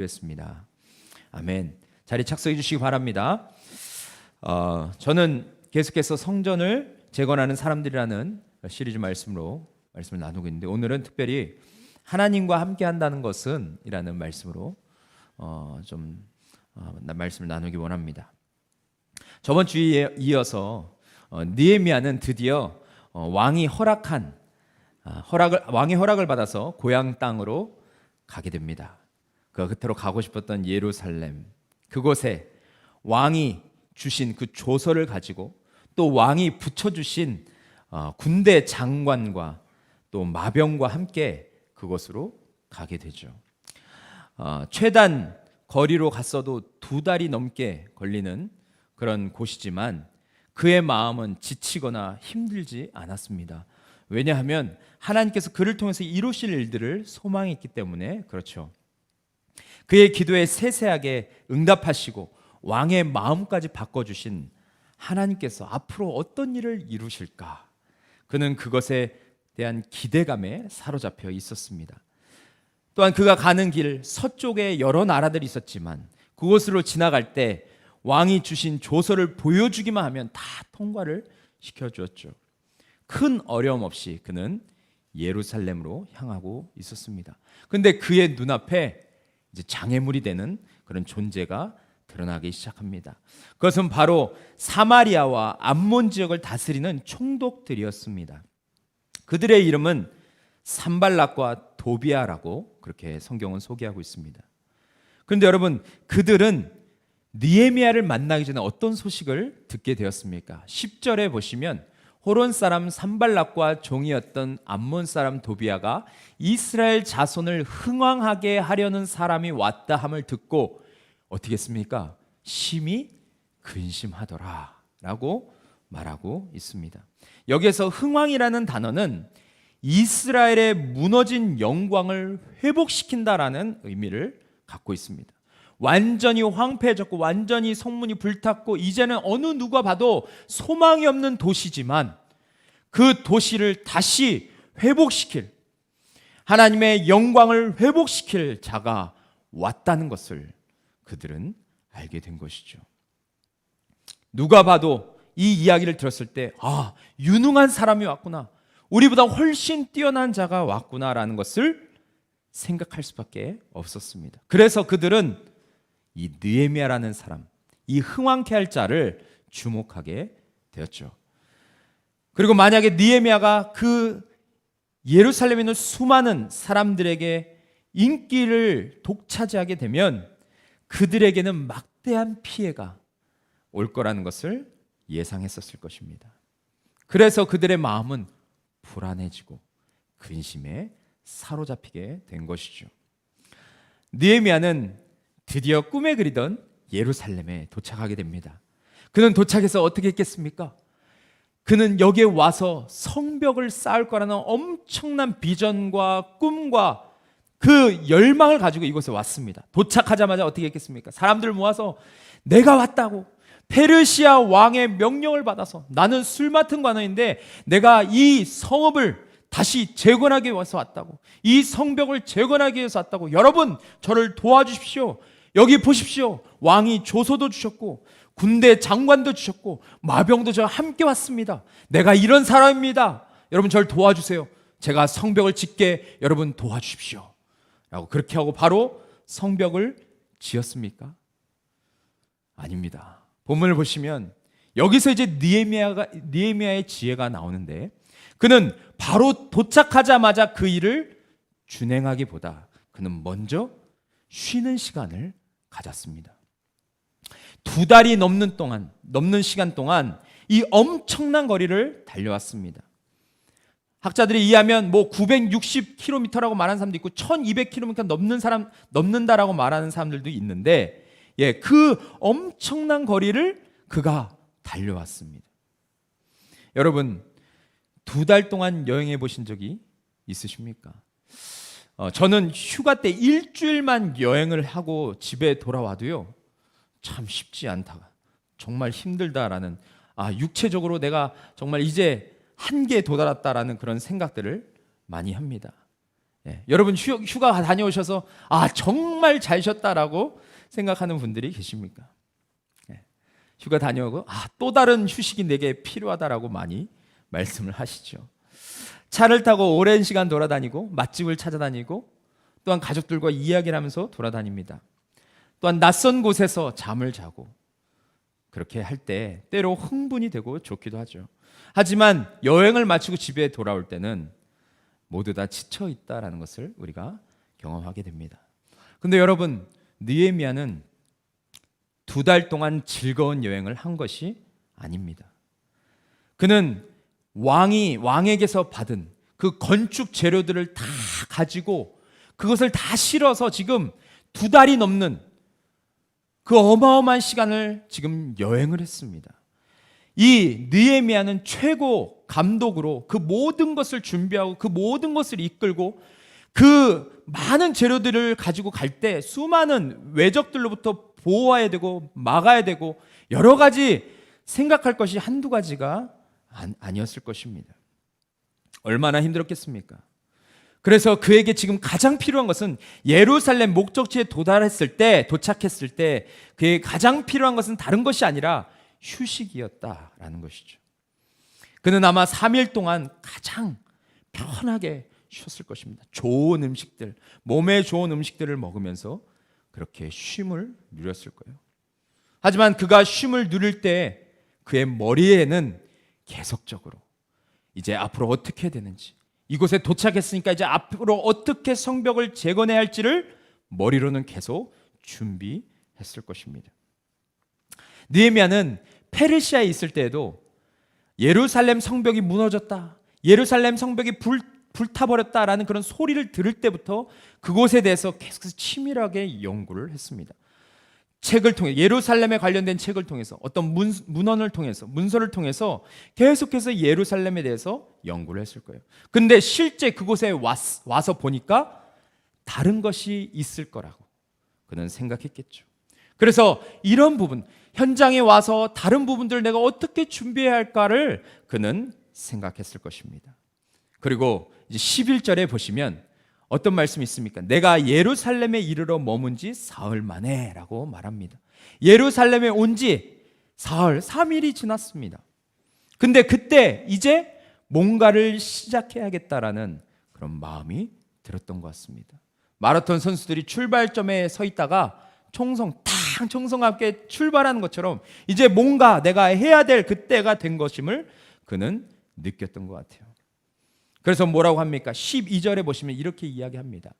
드렸습니다. 아멘. 자리 착석해 주시기 바랍니다. 저는 계속해서 성전을 재건하는 사람들이라는 시리즈 말씀을 나누고 있는데, 오늘은 특별히 하나님과 함께 한다는 것은 이라는 말씀으로 말씀을 나누기 원합니다. 저번 주에 이어서 느헤미야는 드디어 왕의 허락을 받아서 고향 땅으로 가게 됩니다. 그 끝으로 가고 싶었던 예루살렘, 그곳에 왕이 주신 그 조서를 가지고 또 왕이 붙여주신 군대 장관과 또 마병과 함께 그곳으로 가게 되죠. 최단 거리로 갔어도 2달이 넘게 걸리는 그런 곳이지만 그의 마음은 지치거나 힘들지 않았습니다. 왜냐하면 하나님께서 그를 통해서 이루실 일들을 소망했기 때문에 그렇죠. 그의 기도에 세세하게 응답하시고 왕의 마음까지 바꿔주신 하나님께서 앞으로 어떤 일을 이루실까? 그는 그것에 대한 기대감에 사로잡혀 있었습니다. 또한 그가 가는 길 서쪽에 여러 나라들이 있었지만 그곳으로 지나갈 때 왕이 주신 조서를 보여주기만 하면 다 통과를 시켜주었죠. 큰 어려움 없이 그는 예루살렘으로 향하고 있었습니다. 그런데 그의 눈앞에 이제 장애물이 되는 그런 존재가 드러나기 시작합니다. 그것은 바로 사마리아와 암몬 지역을 다스리는 총독들이었습니다. 그들의 이름은 산발락과 도비아라고 그렇게 성경은 소개하고 있습니다. 그런데 여러분, 그들은 느헤미야를 만나기 전에 어떤 소식을 듣게 되었습니까? 10절에 보시면 호론 사람 산발락과 종이었던 암몬 사람 도비아가 이스라엘 자손을 흥왕하게 하려는 사람이 왔다 함을 듣고 어떻게 했습니까? 심히 근심하더라 라고 말하고 있습니다. 여기에서 흥왕이라는 단어는 이스라엘의 무너진 영광을 회복시킨다라는 의미를 갖고 있습니다. 완전히 황폐해졌고 완전히 성문이 불탔고 이제는 어느 누가 봐도 소망이 없는 도시지만 그 도시를 다시 회복시킬, 하나님의 영광을 회복시킬 자가 왔다는 것을 그들은 알게 된 것이죠. 누가 봐도 이 이야기를 들었을 때 유능한 사람이 왔구나, 우리보다 훨씬 뛰어난 자가 왔구나라는 것을 생각할 수밖에 없었습니다. 그래서 그들은 이 느헤미야라는 사람, 이 흥왕케 할 자를 주목하게 되었죠. 그리고 만약에 느헤미야가 그 예루살렘에 있는 수많은 사람들에게 인기를 독차지하게 되면 그들에게는 막대한 피해가 올 거라는 것을 예상했었을 것입니다. 그래서 그들의 마음은 불안해지고 근심에 사로잡히게 된 것이죠. 느헤미야는 드디어 꿈에 그리던 예루살렘에 도착하게 됩니다. 그는 도착해서 어떻게 했겠습니까? 그는 여기에 와서 성벽을 쌓을 거라는 엄청난 비전과 꿈과 그 열망을 가지고 이곳에 왔습니다. 도착하자마자 어떻게 했겠습니까? 사람들 모아서 내가 왔다고, 페르시아 왕의 명령을 받아서 나는 술 맡은 관원인데 내가 이 성읍을 다시 재건하기 위해서 왔다고, 이 성벽을 재건하기 위해서 왔다고, 여러분 저를 도와주십시오. 여기 보십시오. 왕이 조서도 주셨고 군대 장관도 주셨고 마병도 저와 함께 왔습니다. 내가 이런 사람입니다. 여러분 저를 도와주세요. 제가 성벽을 짓게 여러분 도와주십시오 라고 그렇게 하고 바로 성벽을 지었습니까? 아닙니다. 본문을 보시면 여기서 이제 느헤미야의 지혜가 나오는데, 그는 바로 도착하자마자 그 일을 준행하기보다 그는 먼저 쉬는 시간을 가졌습니다. 2달이 넘는 시간 동안 이 엄청난 거리를 달려왔습니다. 학자들이 이해하면 960km라고 말하는 사람도 있고 1200km 넘는다라고 말하는 사람들도 있는데, 그 엄청난 거리를 그가 달려왔습니다. 여러분 2달 동안 여행해 보신 적이 있으십니까? 저는 휴가 때 일주일만 여행을 하고 집에 돌아와도요, 참 쉽지 않다, 정말 힘들다라는, 육체적으로 내가 정말 이제 한계에 도달했다라는 그런 생각들을 많이 합니다. 여러분 휴가 다녀오셔서 정말 잘 쉬었다라고 생각하는 분들이 계십니까? 휴가 다녀오고 또 다른 휴식이 내게 필요하다라고 많이 말씀을 하시죠. 차를 타고 오랜 시간 돌아다니고 맛집을 찾아다니고 또한 가족들과 이야기를 하면서 돌아다닙니다. 또한 낯선 곳에서 잠을 자고 그렇게 할 때 때로 흥분이 되고 좋기도 하죠. 하지만 여행을 마치고 집에 돌아올 때는 모두 다 지쳐 있다라는 것을 우리가 경험하게 됩니다. 근데 여러분, 느헤미야는 2달 동안 즐거운 여행을 한 것이 아닙니다. 그는 왕에게서 받은 그 건축 재료들을 다 가지고 그것을 다 실어서 지금 2달이 넘는 그 어마어마한 시간을 지금 여행을 했습니다. 이 느헤미야는 최고 감독으로 그 모든 것을 준비하고 그 모든 것을 이끌고 그 많은 재료들을 가지고 갈 때 수많은 외적들로부터 보호해야 되고 막아야 되고 여러 가지 생각할 것이 한두 가지가 아니었을 것입니다. 얼마나 힘들었겠습니까? 그래서 그에게 지금 가장 필요한 것은 예루살렘 목적지에 도착했을 때 그에게 가장 필요한 것은 다른 것이 아니라 휴식이었다라는 것이죠. 그는 아마 3일 동안 가장 편하게 쉬었을 것입니다. 좋은 음식들, 몸에 좋은 음식들을 먹으면서 그렇게 쉼을 누렸을 거예요. 하지만 그가 쉼을 누릴 때 그의 머리에는 계속적으로 이제 앞으로 어떻게 해야 되는지, 이곳에 도착했으니까 이제 앞으로 어떻게 성벽을 재건해야 할지를 머리로는 계속 준비했을 것입니다. 느헤미야는 페르시아에 있을 때에도 예루살렘 성벽이 무너졌다, 예루살렘 성벽이 불타버렸다라는 그런 소리를 들을 때부터 그곳에 대해서 계속해서 치밀하게 연구를 했습니다. 책을 통해, 예루살렘에 관련된 책을 통해서, 어떤 문헌을 통해서, 문서를 통해서 계속해서 예루살렘에 대해서 연구를 했을 거예요. 근데 실제 그곳에 와서 보니까 다른 것이 있을 거라고 그는 생각했겠죠. 그래서 이런 부분, 현장에 와서 다른 부분들을 내가 어떻게 준비해야 할까를 그는 생각했을 것입니다. 그리고 이제 11절에 보시면 어떤 말씀이 있습니까? 내가 예루살렘에 이르러 머문 지 사흘 만에 라고 말합니다. 예루살렘에 온 지 사흘, 3일이 지났습니다. 근데 그때 이제 뭔가를 시작해야겠다라는 그런 마음이 들었던 것 같습니다. 마라톤 선수들이 출발점에 서 있다가 총성과 함께 출발하는 것처럼 이제 뭔가 내가 해야 될 그때가 된 것임을 그는 느꼈던 것 같아요. 그래서 뭐라고 합니까? 12절에 보시면 이렇게 이야기합니다.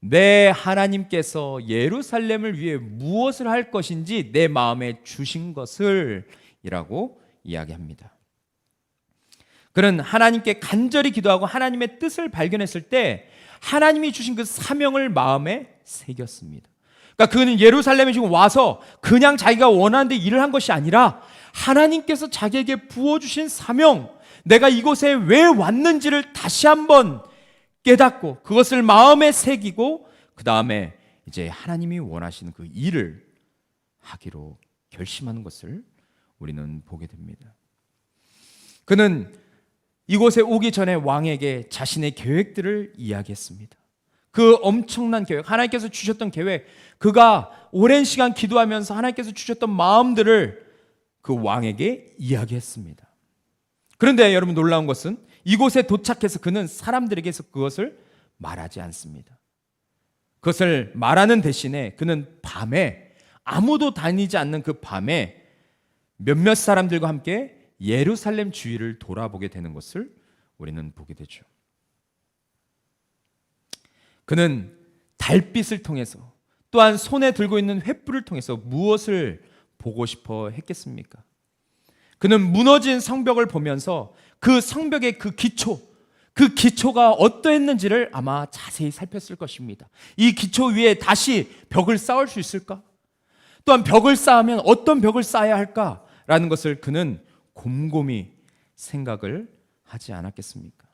내 하나님께서 예루살렘을 위해 무엇을 할 것인지 내 마음에 주신 것을 이라고 이야기합니다. 그는 하나님께 간절히 기도하고 하나님의 뜻을 발견했을 때 하나님이 주신 그 사명을 마음에 새겼습니다. 그러니까 그는 예루살렘에 지금 와서 그냥 자기가 원하는 데 일을 한 것이 아니라 하나님께서 자기에게 부어주신 사명, 내가 이곳에 왜 왔는지를 다시 한번 깨닫고 그것을 마음에 새기고 그 다음에 이제 하나님이 원하시는 그 일을 하기로 결심하는 것을 우리는 보게 됩니다. 그는 이곳에 오기 전에 왕에게 자신의 계획들을 이야기했습니다. 그 엄청난 계획, 하나님께서 주셨던 계획, 그가 오랜 시간 기도하면서 하나님께서 주셨던 마음들을 그 왕에게 이야기했습니다. 그런데 여러분 놀라운 것은 이곳에 도착해서 그는 사람들에게서 그것을 말하지 않습니다. 그것을 말하는 대신에 그는 밤에, 아무도 다니지 않는 그 밤에 몇몇 사람들과 함께 예루살렘 주위를 돌아보게 되는 것을 우리는 보게 되죠. 그는 달빛을 통해서 또한 손에 들고 있는 횃불을 통해서 무엇을 보고 싶어 했겠습니까? 그는 무너진 성벽을 보면서 그 성벽의 그 기초가 어떠했는지를 아마 자세히 살폈을 것입니다. 이 기초 위에 다시 벽을 쌓을 수 있을까? 또한 벽을 쌓으면 어떤 벽을 쌓아야 할까라는 것을 그는 곰곰이 생각을 하지 않았겠습니까?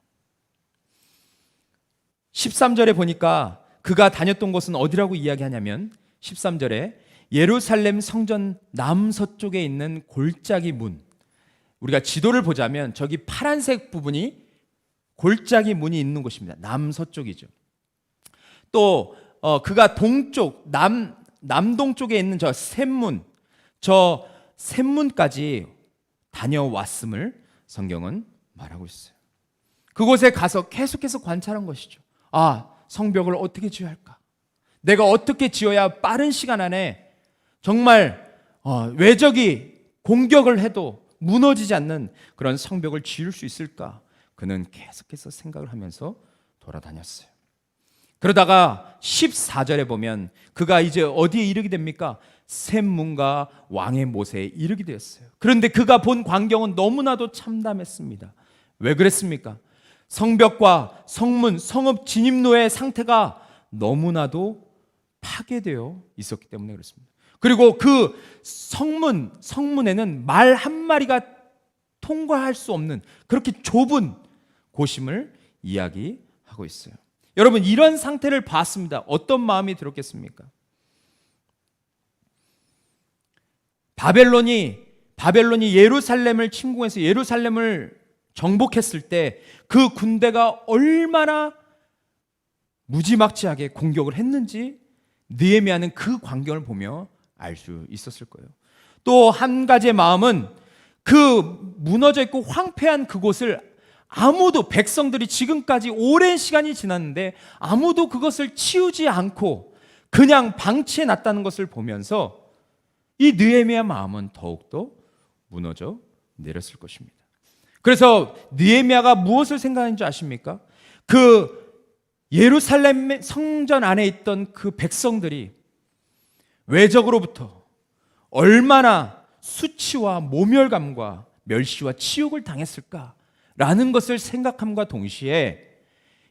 13절에 보니까 그가 다녔던 곳은 어디라고 이야기하냐면 13절에 예루살렘 성전 남서쪽에 있는 골짜기 문, 우리가 지도를 보자면 저기 파란색 부분이 골짜기 문이 있는 곳입니다. 남서쪽이죠. 또 그가 동쪽 남동쪽에 있는 저 샘문까지 다녀왔음을 성경은 말하고 있어요. 그곳에 가서 계속해서 관찰한 것이죠. 성벽을 어떻게 지어야 할까? 내가 어떻게 지어야 빠른 시간 안에 정말 외적이 공격을 해도 무너지지 않는 그런 성벽을 지을 수 있을까? 그는 계속해서 생각을 하면서 돌아다녔어요. 그러다가 14절에 보면 그가 이제 어디에 이르게 됩니까? 샘문과 왕의 못에 이르게 되었어요. 그런데 그가 본 광경은 너무나도 참담했습니다. 왜 그랬습니까? 성벽과 성문, 성읍 진입로의 상태가 너무나도 파괴되어 있었기 때문에 그렇습니다. 그리고 그 성문에는 말 한 마리가 통과할 수 없는 그렇게 좁은 곳임을 이야기하고 있어요. 여러분, 이런 상태를 봤습니다. 어떤 마음이 들었겠습니까? 바벨론이 예루살렘을 침공해서 예루살렘을 정복했을 때 그 군대가 얼마나 무지막지하게 공격을 했는지 느헤미야는 그 광경을 보며 알 수 있었을 거예요. 또 한 가지의 마음은 그 무너져 있고 황폐한 그곳을 백성들이 지금까지 오랜 시간이 지났는데 아무도 그것을 치우지 않고 그냥 방치해 놨다는 것을 보면서 이 느헤미야 마음은 더욱더 무너져 내렸을 것입니다. 그래서 느헤미야가 무엇을 생각하는 줄 아십니까? 그 예루살렘 성전 안에 있던 그 백성들이 외적으로부터 얼마나 수치와 모멸감과 멸시와 치욕을 당했을까라는 것을 생각함과 동시에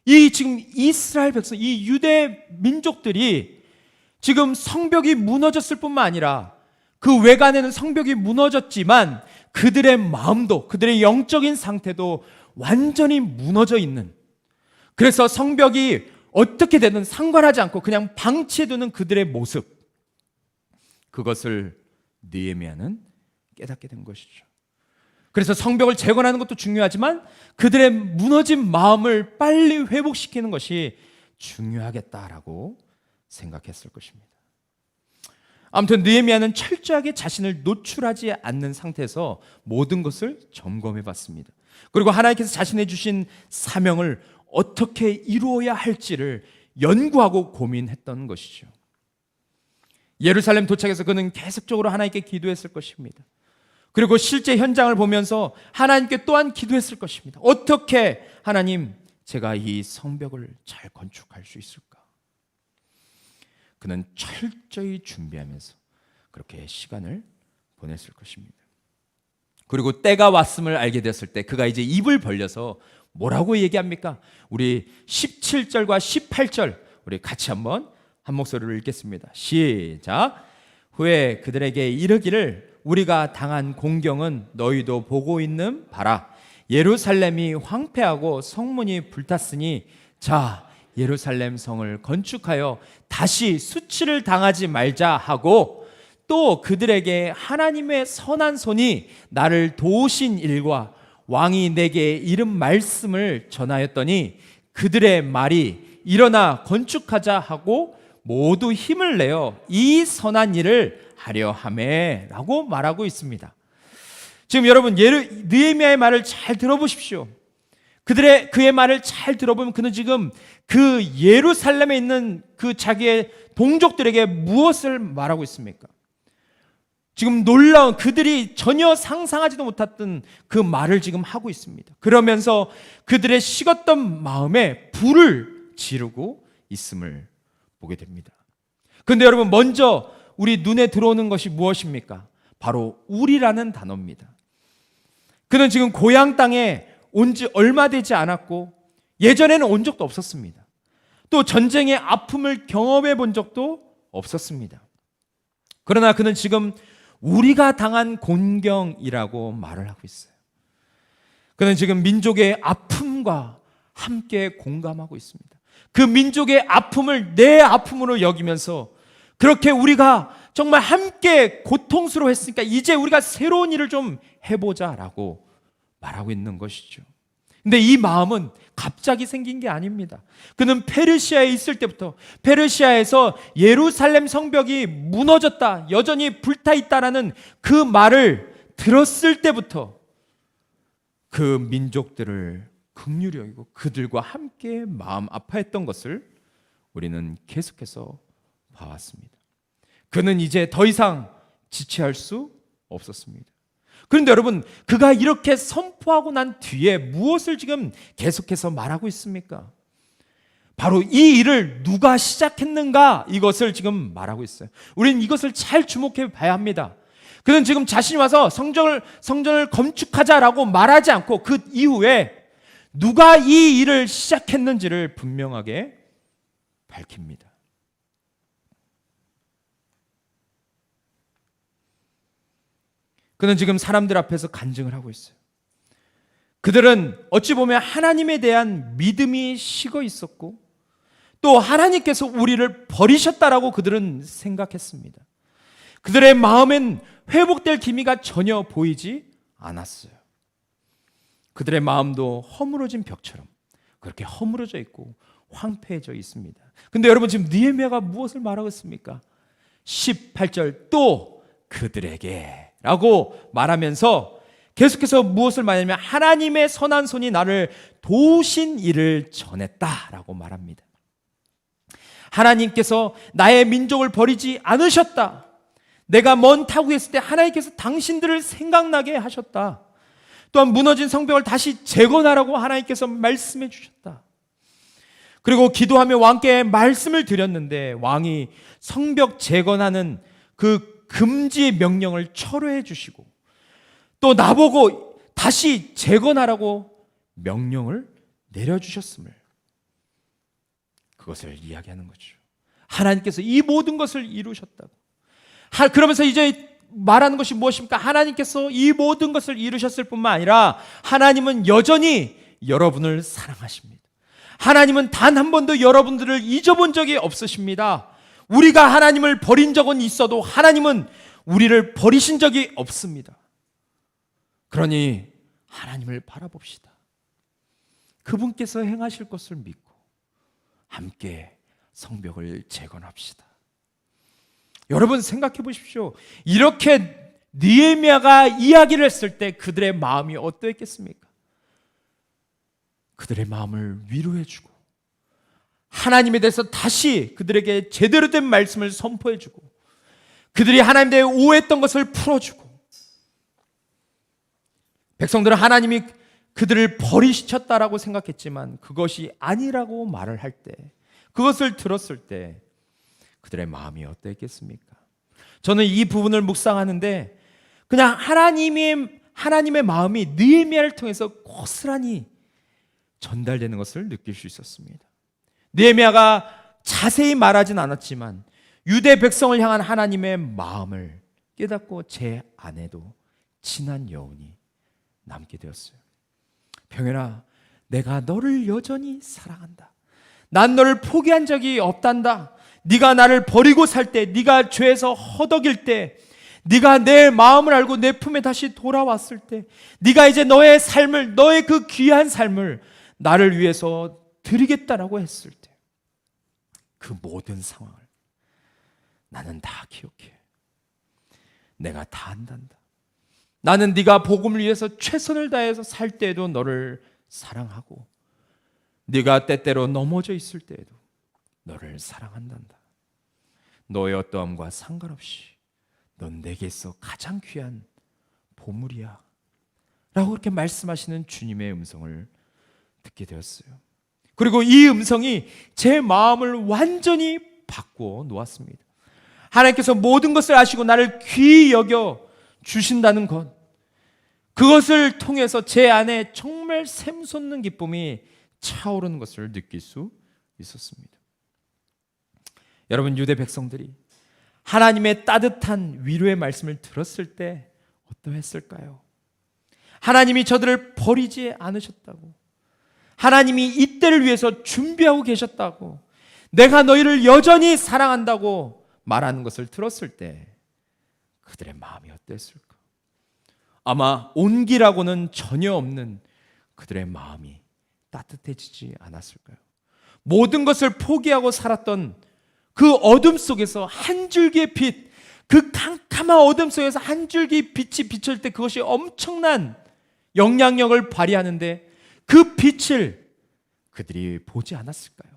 이 지금 이스라엘 백성, 이 유대 민족들이 지금 성벽이 무너졌을 뿐만 아니라 그 외관에는 성벽이 무너졌지만 그들의 마음도, 그들의 영적인 상태도 완전히 무너져 있는, 그래서 성벽이 어떻게 되든 상관하지 않고 그냥 방치해두는 그들의 모습, 그것을 느헤미야는 깨닫게 된 것이죠. 그래서 성벽을 재건하는 것도 중요하지만 그들의 무너진 마음을 빨리 회복시키는 것이 중요하겠다라고 생각했을 것입니다. 아무튼 느헤미야는 철저하게 자신을 노출하지 않는 상태에서 모든 것을 점검해 봤습니다. 그리고 하나님께서 자신의 주신 사명을 어떻게 이루어야 할지를 연구하고 고민했던 것이죠. 예루살렘 도착해서 그는 계속적으로 하나님께 기도했을 것입니다. 그리고 실제 현장을 보면서 하나님께 또한 기도했을 것입니다. 어떻게 하나님, 제가 이 성벽을 잘 건축할 수 있을까? 그는 철저히 준비하면서 그렇게 시간을 보냈을 것입니다. 그리고 때가 왔음을 알게 됐을 때 그가 이제 입을 벌려서 뭐라고 얘기합니까? 우리 17절과 18절 우리 같이 한번 한 목소리로 읽겠습니다. 시작. 후에 그들에게 이르기를 우리가 당한 공경은 너희도 보고 있는 바라. 예루살렘이 황폐하고 성문이 불탔으니 자, 예루살렘 성을 건축하여 다시 수치를 당하지 말자 하고, 또 그들에게 하나님의 선한 손이 나를 도우신 일과 왕이 내게 이른 말씀을 전하였더니 그들의 말이 일어나 건축하자 하고 모두 힘을 내어 이 선한 일을 하려 하매 라고 말하고 있습니다. 지금 여러분 느헤미야의 말을 잘 들어보십시오. 그의 말을 잘 들어보면 그는 지금 그 예루살렘에 있는 그 자기의 동족들에게 무엇을 말하고 있습니까? 지금 놀라운, 그들이 전혀 상상하지도 못했던 그 말을 지금 하고 있습니다. 그러면서 그들의 식었던 마음에 불을 지르고 있음을 보게 됩니다. 그런데 여러분, 먼저 우리 눈에 들어오는 것이 무엇입니까? 바로 우리라는 단어입니다. 그는 지금 고향 땅에 온 지 얼마 되지 않았고 예전에는 온 적도 없었습니다. 또 전쟁의 아픔을 경험해 본 적도 없었습니다. 그러나 그는 지금 우리가 당한 곤경이라고 말을 하고 있어요. 그는 지금 민족의 아픔과 함께 공감하고 있습니다. 그 민족의 아픔을 내 아픔으로 여기면서 그렇게 우리가 정말 함께 고통스러워했으니까 이제 우리가 새로운 일을 좀 해보자라고 말하고 있는 것이죠. 근데 이 마음은 갑자기 생긴 게 아닙니다. 그는 페르시아에 있을 때부터, 페르시아에서 예루살렘 성벽이 무너졌다, 여전히 불타있다라는 그 말을 들었을 때부터 그 민족들을 긍휼히 여기고 그들과 함께 마음 아파했던 것을 우리는 계속해서 봐왔습니다. 그는 이제 더 이상 지체할 수 없었습니다. 그런데 여러분, 그가 이렇게 선포하고 난 뒤에 무엇을 지금 계속해서 말하고 있습니까? 바로 이 일을 누가 시작했는가, 이것을 지금 말하고 있어요. 우리는 이것을 잘 주목해 봐야 합니다. 그는 지금 자신이 와서 성전을 건축하자라고 말하지 않고 그 이후에 누가 이 일을 시작했는지를 분명하게 밝힙니다. 그는 지금 사람들 앞에서 간증을 하고 있어요. 그들은 어찌 보면 하나님에 대한 믿음이 식어 있었고 또 하나님께서 우리를 버리셨다라고 그들은 생각했습니다. 그들의 마음엔 회복될 기미가 전혀 보이지 않았어요. 그들의 마음도 허물어진 벽처럼 그렇게 허물어져 있고 황폐해져 있습니다. 근데 여러분, 지금 느헤미야가 무엇을 말하고 있습니까? 18절, 또 그들에게 라고 말하면서 계속해서 무엇을 말하냐면 하나님의 선한 손이 나를 도우신 일을 전했다라고 말합니다. 하나님께서 나의 민족을 버리지 않으셨다. 내가 먼 타국에 있을 때 하나님께서 당신들을 생각나게 하셨다. 또한 무너진 성벽을 다시 재건하라고 하나님께서 말씀해 주셨다. 그리고 기도하며 왕께 말씀을 드렸는데 왕이 성벽 재건하는 그 금지의 명령을 철회해 주시고 또 나보고 다시 재건하라고 명령을 내려주셨음을, 그것을 이야기하는 거죠. 하나님께서 이 모든 것을 이루셨다고. 그러면서 이제 말하는 것이 무엇입니까? 하나님께서 이 모든 것을 이루셨을 뿐만 아니라 하나님은 여전히 여러분을 사랑하십니다. 하나님은 단 한 번도 여러분들을 잊어본 적이 없으십니다. 우리가 하나님을 버린 적은 있어도 하나님은 우리를 버리신 적이 없습니다. 그러니 하나님을 바라봅시다. 그분께서 행하실 것을 믿고 함께 성벽을 재건합시다. 여러분 생각해 보십시오. 이렇게 느헤미야가 이야기를 했을 때 그들의 마음이 어떠했겠습니까? 그들의 마음을 위로해주고 하나님에 대해서 다시 그들에게 제대로 된 말씀을 선포해주고 그들이 하나님에 대해 오해했던 것을 풀어주고, 백성들은 하나님이 그들을 버리셨다라고 생각했지만 그것이 아니라고 말을 할 때, 그것을 들었을 때 그들의 마음이 어땠겠습니까? 저는 이 부분을 묵상하는데 그냥 하나님의 마음이 느헤미야를 통해서 고스란히 전달되는 것을 느낄 수 있었습니다. 느헤미야가 자세히 말하진 않았지만 유대 백성을 향한 하나님의 마음을 깨닫고 제 안에도 진한 여운이 남게 되었어요. 병현아, 내가 너를 여전히 사랑한다. 난 너를 포기한 적이 없단다. 네가 나를 버리고 살 때, 네가 죄에서 허덕일 때, 네가 내 마음을 알고 내 품에 다시 돌아왔을 때, 네가 이제 너의 삶을, 너의 그 귀한 삶을 나를 위해서 드리겠다라고 했을 때, 그 모든 상황을 나는 다 기억해. 내가 다 안단다. 나는 네가 복음을 위해서 최선을 다해서 살 때에도 너를 사랑하고 네가 때때로 넘어져 있을 때에도 너를 사랑한단다. 너의 어떠함과 상관없이 넌 내게서 가장 귀한 보물이야 라고 그렇게 말씀하시는 주님의 음성을 듣게 되었어요. 그리고 이 음성이 제 마음을 완전히 바꾸어 놓았습니다. 하나님께서 모든 것을 아시고 나를 귀히 여겨 주신다는 것, 그것을 통해서 제 안에 정말 샘솟는 기쁨이 차오르는 것을 느낄 수 있었습니다. 여러분, 유대 백성들이 하나님의 따뜻한 위로의 말씀을 들었을 때 어떠했을까요? 하나님이 저들을 버리지 않으셨다고, 하나님이 이때를 위해서 준비하고 계셨다고, 내가 너희를 여전히 사랑한다고 말하는 것을 들었을 때 그들의 마음이 어땠을까? 아마 온기라고는 전혀 없는 그들의 마음이 따뜻해지지 않았을까요? 모든 것을 포기하고 살았던 그 어둠 속에서 한 줄기의 빛, 그 캄캄한 어둠 속에서 한 줄기 빛이 비칠 때 그것이 엄청난 영향력을 발휘하는데 그 빛을 그들이 보지 않았을까요?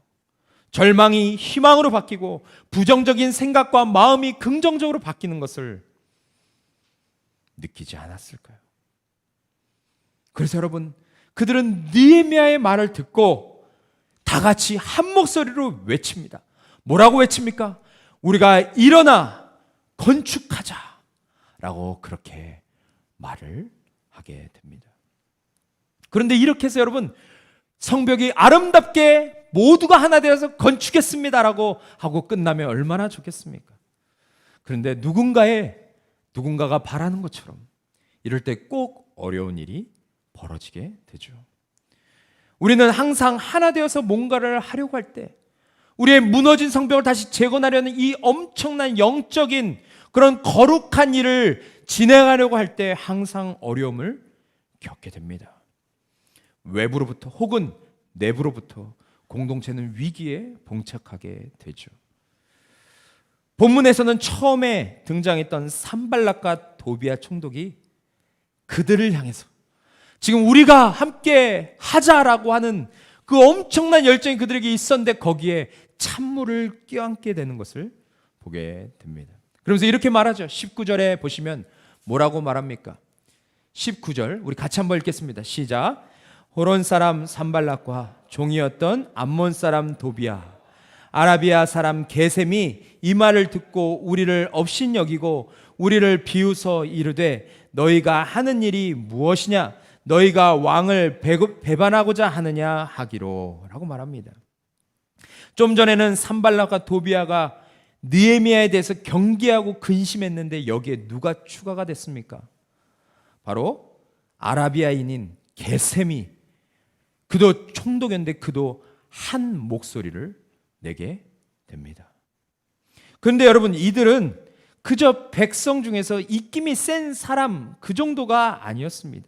절망이 희망으로 바뀌고 부정적인 생각과 마음이 긍정적으로 바뀌는 것을 느끼지 않았을까요? 그래서 여러분, 그들은 느헤미야의 말을 듣고 다 같이 한 목소리로 외칩니다. 뭐라고 외칩니까? 우리가 일어나 건축하자 라고 그렇게 말을 하게 됩니다. 그런데 이렇게 해서 여러분, 성벽이 아름답게 모두가 하나 되어서 건축했습니다라고 하고 끝나면 얼마나 좋겠습니까? 그런데 누군가가 바라는 것처럼 이럴 때 꼭 어려운 일이 벌어지게 되죠. 우리는 항상 하나 되어서 뭔가를 하려고 할 때 우리의 무너진 성벽을 다시 재건하려는 이 엄청난 영적인 그런 거룩한 일을 진행하려고 할 때 항상 어려움을 겪게 됩니다. 외부로부터 혹은 내부로부터 공동체는 위기에 봉착하게 되죠. 본문에서는 처음에 등장했던 산발락과 도비아 총독이 그들을 향해서 지금 우리가 함께 하자라고 하는 그 엄청난 열정이 그들에게 있었는데 거기에 찬물을 껴안게 되는 것을 보게 됩니다. 그러면서 이렇게 말하죠. 19절에 보시면 뭐라고 말합니까? 19절 우리 같이 한번 읽겠습니다. 시작. 호론 사람 산발락과 종이었던 암몬 사람 도비아, 아라비아 사람 게셈이 이 말을 듣고 우리를 업신여기고 우리를 비웃어 이르되 너희가 하는 일이 무엇이냐? 너희가 왕을 배반하고자 하느냐 하기로 라고 말합니다. 좀 전에는 산발락과 도비아가 느헤미야에 대해서 경계하고 근심했는데 여기에 누가 추가가 됐습니까? 바로 아라비아인인 게셈이, 그도 총독이었는데 그도 한 목소리를 내게 됩니다. 그런데 여러분, 이들은 그저 백성 중에서 입김이 센 사람 그 정도가 아니었습니다.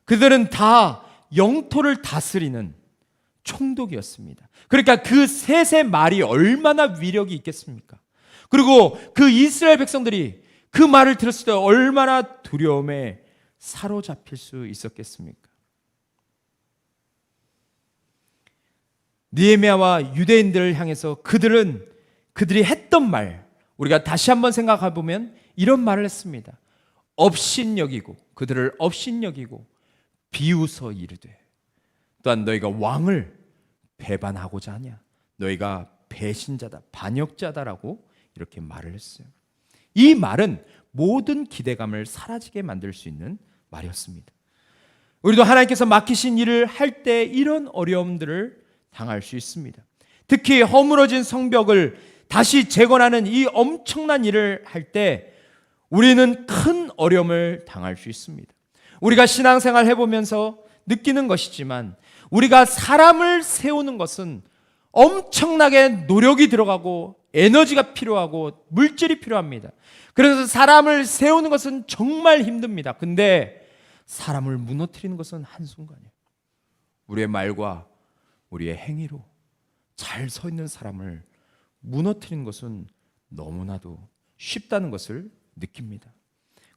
그들은 다 영토를 다스리는 총독이었습니다. 그러니까 그 셋의 말이 얼마나 위력이 있겠습니까? 그리고 그 이스라엘 백성들이 그 말을 들었을 때 얼마나 두려움에 사로잡힐 수 있었겠습니까? 느헤미야와 유대인들을 향해서 그들이 했던 말, 우리가 다시 한번 생각해 보면 이런 말을 했습니다. 업신여기고, 그들을 업신여기고 비웃어 이르되, 또한 너희가 왕을 배반하고자 하냐? 너희가 배신자다, 반역자다라고 이렇게 말을 했어요. 이 말은 모든 기대감을 사라지게 만들 수 있는 말이었습니다. 우리도 하나님께서 맡기신 일을 할 때 이런 어려움들을 당할 수 있습니다. 특히 허물어진 성벽을 다시 재건하는 이 엄청난 일을 할 때 우리는 큰 어려움을 당할 수 있습니다. 우리가 신앙생활 해보면서 느끼는 것이지만 우리가 사람을 세우는 것은 엄청나게 노력이 들어가고 에너지가 필요하고 물질이 필요합니다. 그래서 사람을 세우는 것은 정말 힘듭니다. 근데 사람을 무너뜨리는 것은 한순간이에요. 우리의 말과 우리의 행위로 잘 서 있는 사람을 무너뜨리는 것은 너무나도 쉽다는 것을 느낍니다.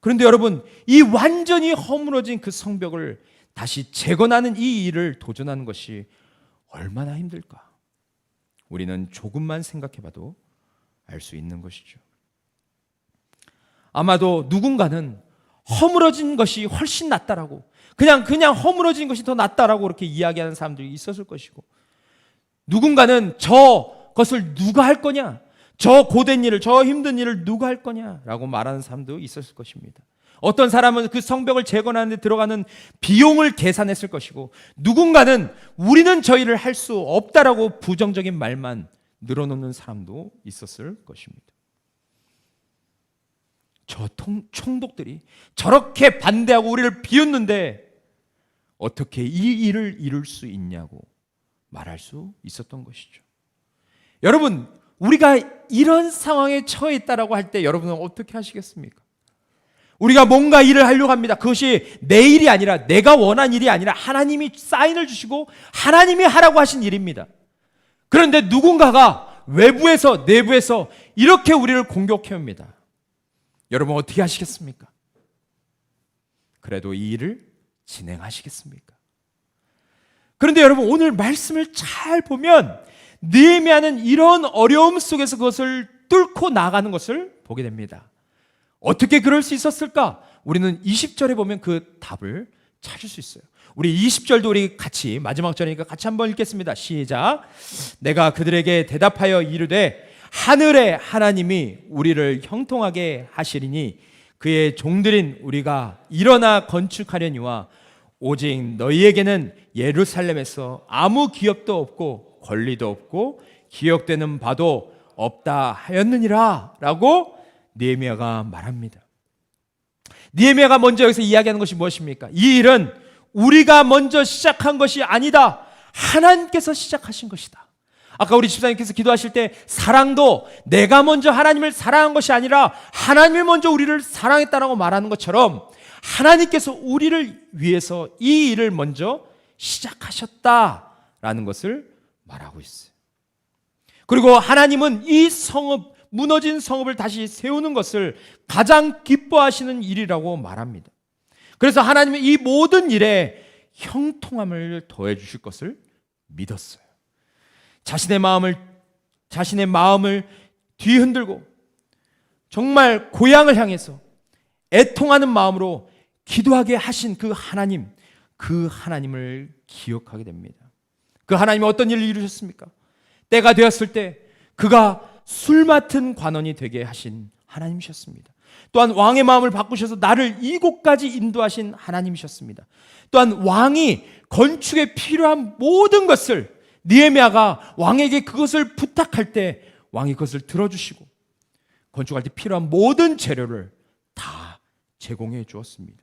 그런데 여러분, 이 완전히 허물어진 그 성벽을 다시 재건하는 이 일을 도전하는 것이 얼마나 힘들까? 우리는 조금만 생각해봐도 알 수 있는 것이죠. 아마도 누군가는 허물어진 것이 훨씬 낫다라고, 그냥 허물어진 것이 더 낫다라고 그렇게 이야기하는 사람들이 있었을 것이고, 누군가는 저것을 누가 할 거냐, 저 고된 일을, 저 힘든 일을 누가 할 거냐라고 말하는 사람도 있었을 것입니다. 어떤 사람은 그 성벽을 재건하는 데 들어가는 비용을 계산했을 것이고, 누군가는 우리는 저 일을 할 수 없다라고 부정적인 말만 늘어놓는 사람도 있었을 것입니다. 저 총독들이 저렇게 반대하고 우리를 비웃는데 어떻게 이 일을 이룰 수 있냐고 말할 수 있었던 것이죠. 여러분, 우리가 이런 상황에 처해 있다라고 할 때 여러분은 어떻게 하시겠습니까? 우리가 뭔가 일을 하려고 합니다. 그것이 내 일이 아니라, 내가 원한 일이 아니라 하나님이 사인을 주시고 하나님이 하라고 하신 일입니다. 그런데 누군가가 외부에서 내부에서 이렇게 우리를 공격해 옵니다. 여러분 어떻게 하시겠습니까? 그래도 이 일을 진행하시겠습니까? 그런데 여러분 오늘 말씀을 잘 보면 느헤미야는 이런 어려움 속에서 그것을 뚫고 나가는 것을 보게 됩니다. 어떻게 그럴 수 있었을까? 우리는 20절에 보면 그 답을 찾을 수 있어요. 우리 20절도 우리 같이, 마지막 절이니까 같이 한번 읽겠습니다. 시작. 내가 그들에게 대답하여 이르되 하늘의 하나님이 우리를 형통하게 하시리니 그의 종들인 우리가 일어나 건축하려니와 오직 너희에게는 예루살렘에서 아무 기업도 없고 권리도 없고 기억되는 바도 없다 하였느니라 라고 느헤미야가 말합니다. 느헤미야가 먼저 여기서 이야기하는 것이 무엇입니까? 이 일은 우리가 먼저 시작한 것이 아니다. 하나님께서 시작하신 것이다. 아까 우리 집사님께서 기도하실 때 사랑도 내가 먼저 하나님을 사랑한 것이 아니라 하나님이 먼저 우리를 사랑했다라고 말하는 것처럼 하나님께서 우리를 위해서 이 일을 먼저 시작하셨다라는 것을 말하고 있어요. 그리고 하나님은 이 성읍, 무너진 성읍을 다시 세우는 것을 가장 기뻐하시는 일이라고 말합니다. 그래서 하나님은 이 모든 일에 형통함을 더해 주실 것을 믿었어요. 자신의 마음을 뒤흔들고 정말 고향을 향해서 애통하는 마음으로 기도하게 하신 그 하나님을 기억하게 됩니다. 그 하나님이 어떤 일을 이루셨습니까? 때가 되었을 때 그가 술 맡은 관원이 되게 하신 하나님이셨습니다. 또한 왕의 마음을 바꾸셔서 나를 이곳까지 인도하신 하나님이셨습니다. 또한 왕이 건축에 필요한 모든 것을 느헤미야가 왕에게 그것을 부탁할 때 왕이 그것을 들어주시고 건축할 때 필요한 모든 재료를 다 제공해 주었습니다.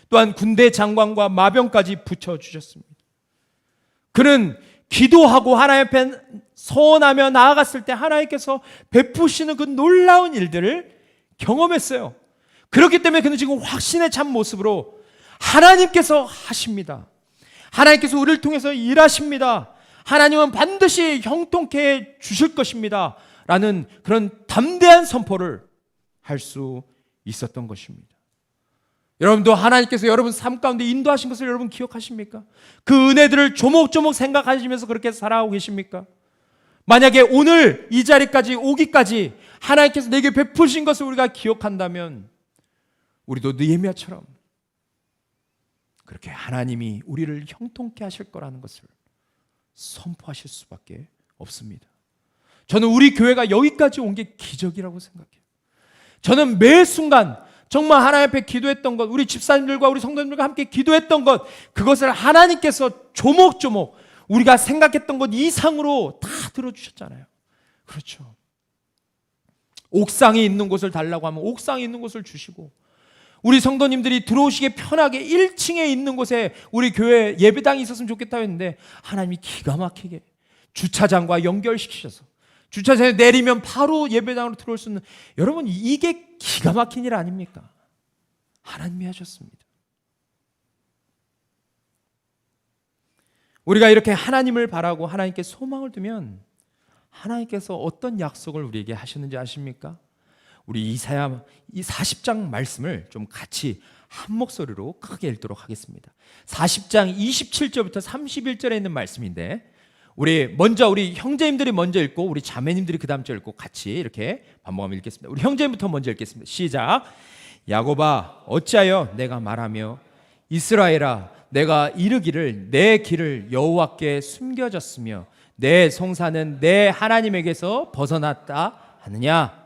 또한 군대 장관과 마병까지 붙여주셨습니다. 그는 기도하고 하나님 앞에 서원하며 나아갔을 때 하나님께서 베푸시는 그 놀라운 일들을 경험했어요. 그렇기 때문에 그는 지금 확신의 참 모습으로 하나님께서 하십니다. 하나님께서 우리를 통해서 일하십니다. 하나님은 반드시 형통케 주실 것입니다. 라는 그런 담대한 선포를 할 수 있었던 것입니다. 여러분도 하나님께서 여러분 삶 가운데 인도하신 것을 여러분 기억하십니까? 그 은혜들을 조목조목 생각하시면서 그렇게 살아가고 계십니까? 만약에 오늘 이 자리까지 오기까지 하나님께서 내게 베푸신 것을 우리가 기억한다면 우리도 느헤미야처럼 그렇게 하나님이 우리를 형통케 하실 거라는 것을 선포하실 수밖에 없습니다. 저는 우리 교회가 여기까지 온 게 기적이라고 생각해요. 저는 매 순간 정말 하나님 앞에 기도했던 것, 우리 집사님들과 우리 성도님들과 함께 기도했던 것, 그것을 하나님께서 조목조목 우리가 생각했던 것 이상으로 다 들어주셨잖아요. 그렇죠. 옥상이 있는 곳을 달라고 하면 옥상이 있는 곳을 주시고, 우리 성도님들이 들어오시기 편하게 1층에 있는 곳에 우리 교회 예배당이 있었으면 좋겠다고 했는데 하나님이 기가 막히게 주차장과 연결시키셔서 주차장에 내리면 바로 예배당으로 들어올 수 있는, 여러분 이게 기가 막힌 일 아닙니까? 하나님이 하셨습니다. 우리가 이렇게 하나님을 바라고 하나님께 소망을 두면 하나님께서 어떤 약속을 우리에게 하셨는지 아십니까? 우리 이사야 이 40장 말씀을 좀 같이 한 목소리로 크게 읽도록 하겠습니다. 40장 27절부터 31절에 있는 말씀인데 우리 형제님들이 먼저 읽고 우리 자매님들이 그 다음 절 읽고 같이 이렇게 반복하며 읽겠습니다. 우리 형제님부터 먼저 읽겠습니다. 시작. 야곱아 어찌하여 내가 말하며 이스라엘아 내가 이르기를 내 길을 여호와께 숨겨졌으며 내 송사는 내 하나님에게서 벗어났다 하느냐?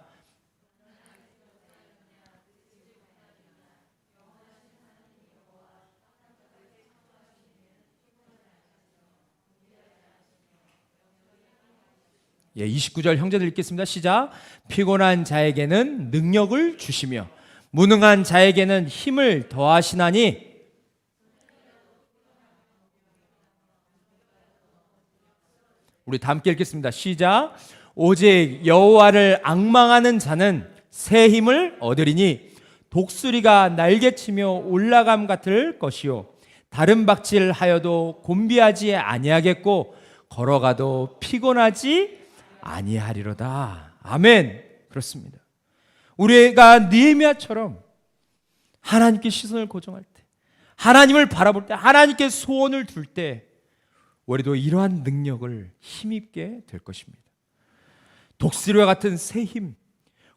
예, 29절 형제들 읽겠습니다. 시작. 피곤한 자에게는 능력을 주시며 무능한 자에게는 힘을 더하시나니 우리 다 함께 읽겠습니다. 시작. 오직 여호와를 앙망하는 자는 새 힘을 얻으리니 독수리가 날개치며 올라감 같을 것이요 다른 박질하여도 곤비하지 아니하겠고 걸어가도 피곤하지 아니하리로다. 아멘. 그렇습니다. 우리가 느헤미야처럼 하나님께 시선을 고정할 때, 하나님을 바라볼 때, 하나님께 소원을 둘 때 우리도 이러한 능력을 힘입게 될 것입니다. 독수리와 같은 새 힘,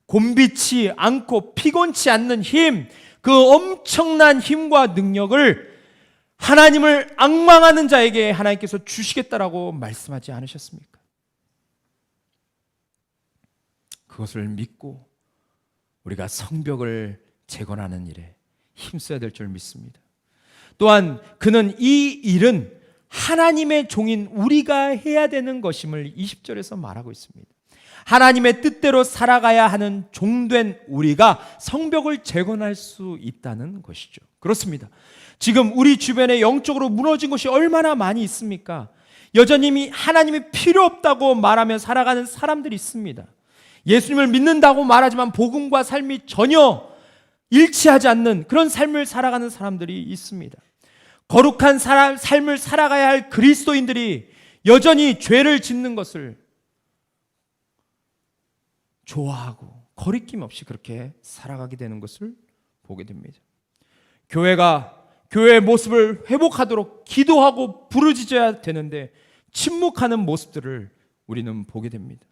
곤비치 않고 피곤치 않는 힘, 그 엄청난 힘과 능력을 하나님을 앙망하는 자에게 하나님께서 주시겠다라고 말씀하지 않으셨습니까? 그것을 믿고 우리가 성벽을 재건하는 일에 힘써야 될 줄 믿습니다. 또한 그는 이 일은 하나님의 종인 우리가 해야 되는 것임을 20절에서 말하고 있습니다. 하나님의 뜻대로 살아가야 하는 종된 우리가 성벽을 재건할 수 있다는 것이죠. 그렇습니다. 지금 우리 주변에 영적으로 무너진 것이 얼마나 많이 있습니까? 여전히 하나님이 필요 없다고 말하며 살아가는 사람들이 있습니다. 예수님을 믿는다고 말하지만 복음과 삶이 전혀 일치하지 않는 그런 삶을 살아가는 사람들이 있습니다. 거룩한 삶을 살아가야 할 그리스도인들이 여전히 죄를 짓는 것을 좋아하고 거리낌 없이 그렇게 살아가게 되는 것을 보게 됩니다. 교회가 교회의 모습을 회복하도록 기도하고 부르짖어야 되는데 침묵하는 모습들을 우리는 보게 됩니다.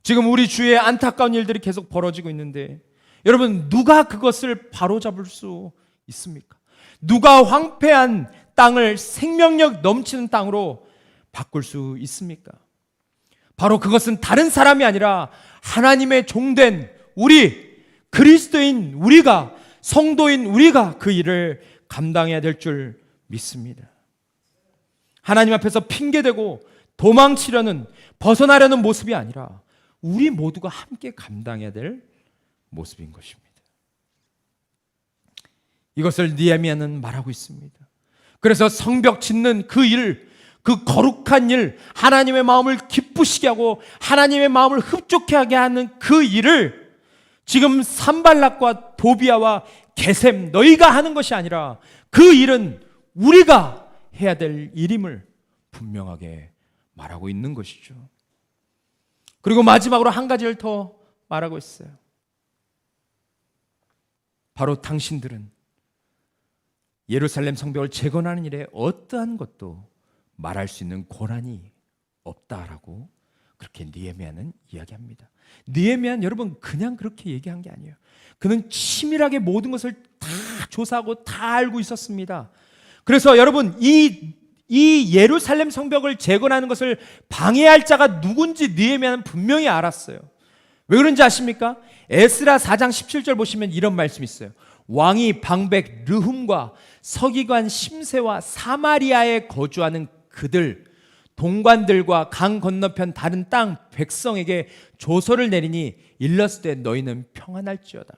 지금 우리 주위에 안타까운 일들이 계속 벌어지고 있는데 여러분, 누가 그것을 바로잡을 수 있습니까? 누가 황폐한 땅을 생명력 넘치는 땅으로 바꿀 수 있습니까? 바로 그것은 다른 사람이 아니라 하나님의 종된 우리, 그리스도인 우리가, 성도인 우리가 그 일을 감당해야 될 줄 믿습니다. 하나님 앞에서 핑계대고 도망치려는, 벗어나려는 모습이 아니라 우리 모두가 함께 감당해야 될 모습인 것입니다. 이것을 느헤미야는 말하고 있습니다. 그래서 성벽 짓는 그 일, 그 거룩한 일, 하나님의 마음을 기쁘시게 하고 하나님의 마음을 흡족해 하게 하는 그 일을 지금 산발락과 도비아와 게셈 너희가 하는 것이 아니라 그 일은 우리가 해야 될 일임을 분명하게 말하고 있는 것이죠. 그리고 마지막으로 한 가지를 더 말하고 있어요. 바로 당신들은 예루살렘 성벽을 재건하는 일에 어떠한 것도 말할 수 있는 권한이 없다라고 그렇게 느헤미야는 이야기합니다. 느헤미야는 여러분 그냥 그렇게 얘기한 게 아니에요. 그는 치밀하게 모든 것을 다 조사하고 다 알고 있었습니다. 그래서 여러분 이 예루살렘 성벽을 재건하는 것을 방해할 자가 누군지 느헤미야는 분명히 알았어요. 왜 그런지 아십니까? 에스라 4장 17절 보시면 이런 말씀이 있어요. 왕이 방백 르훔과 서기관 심세와 사마리아에 거주하는 그들 동관들과 강 건너편 다른 땅 백성에게 조서를 내리니 일렀을 때 너희는 평안할지어다.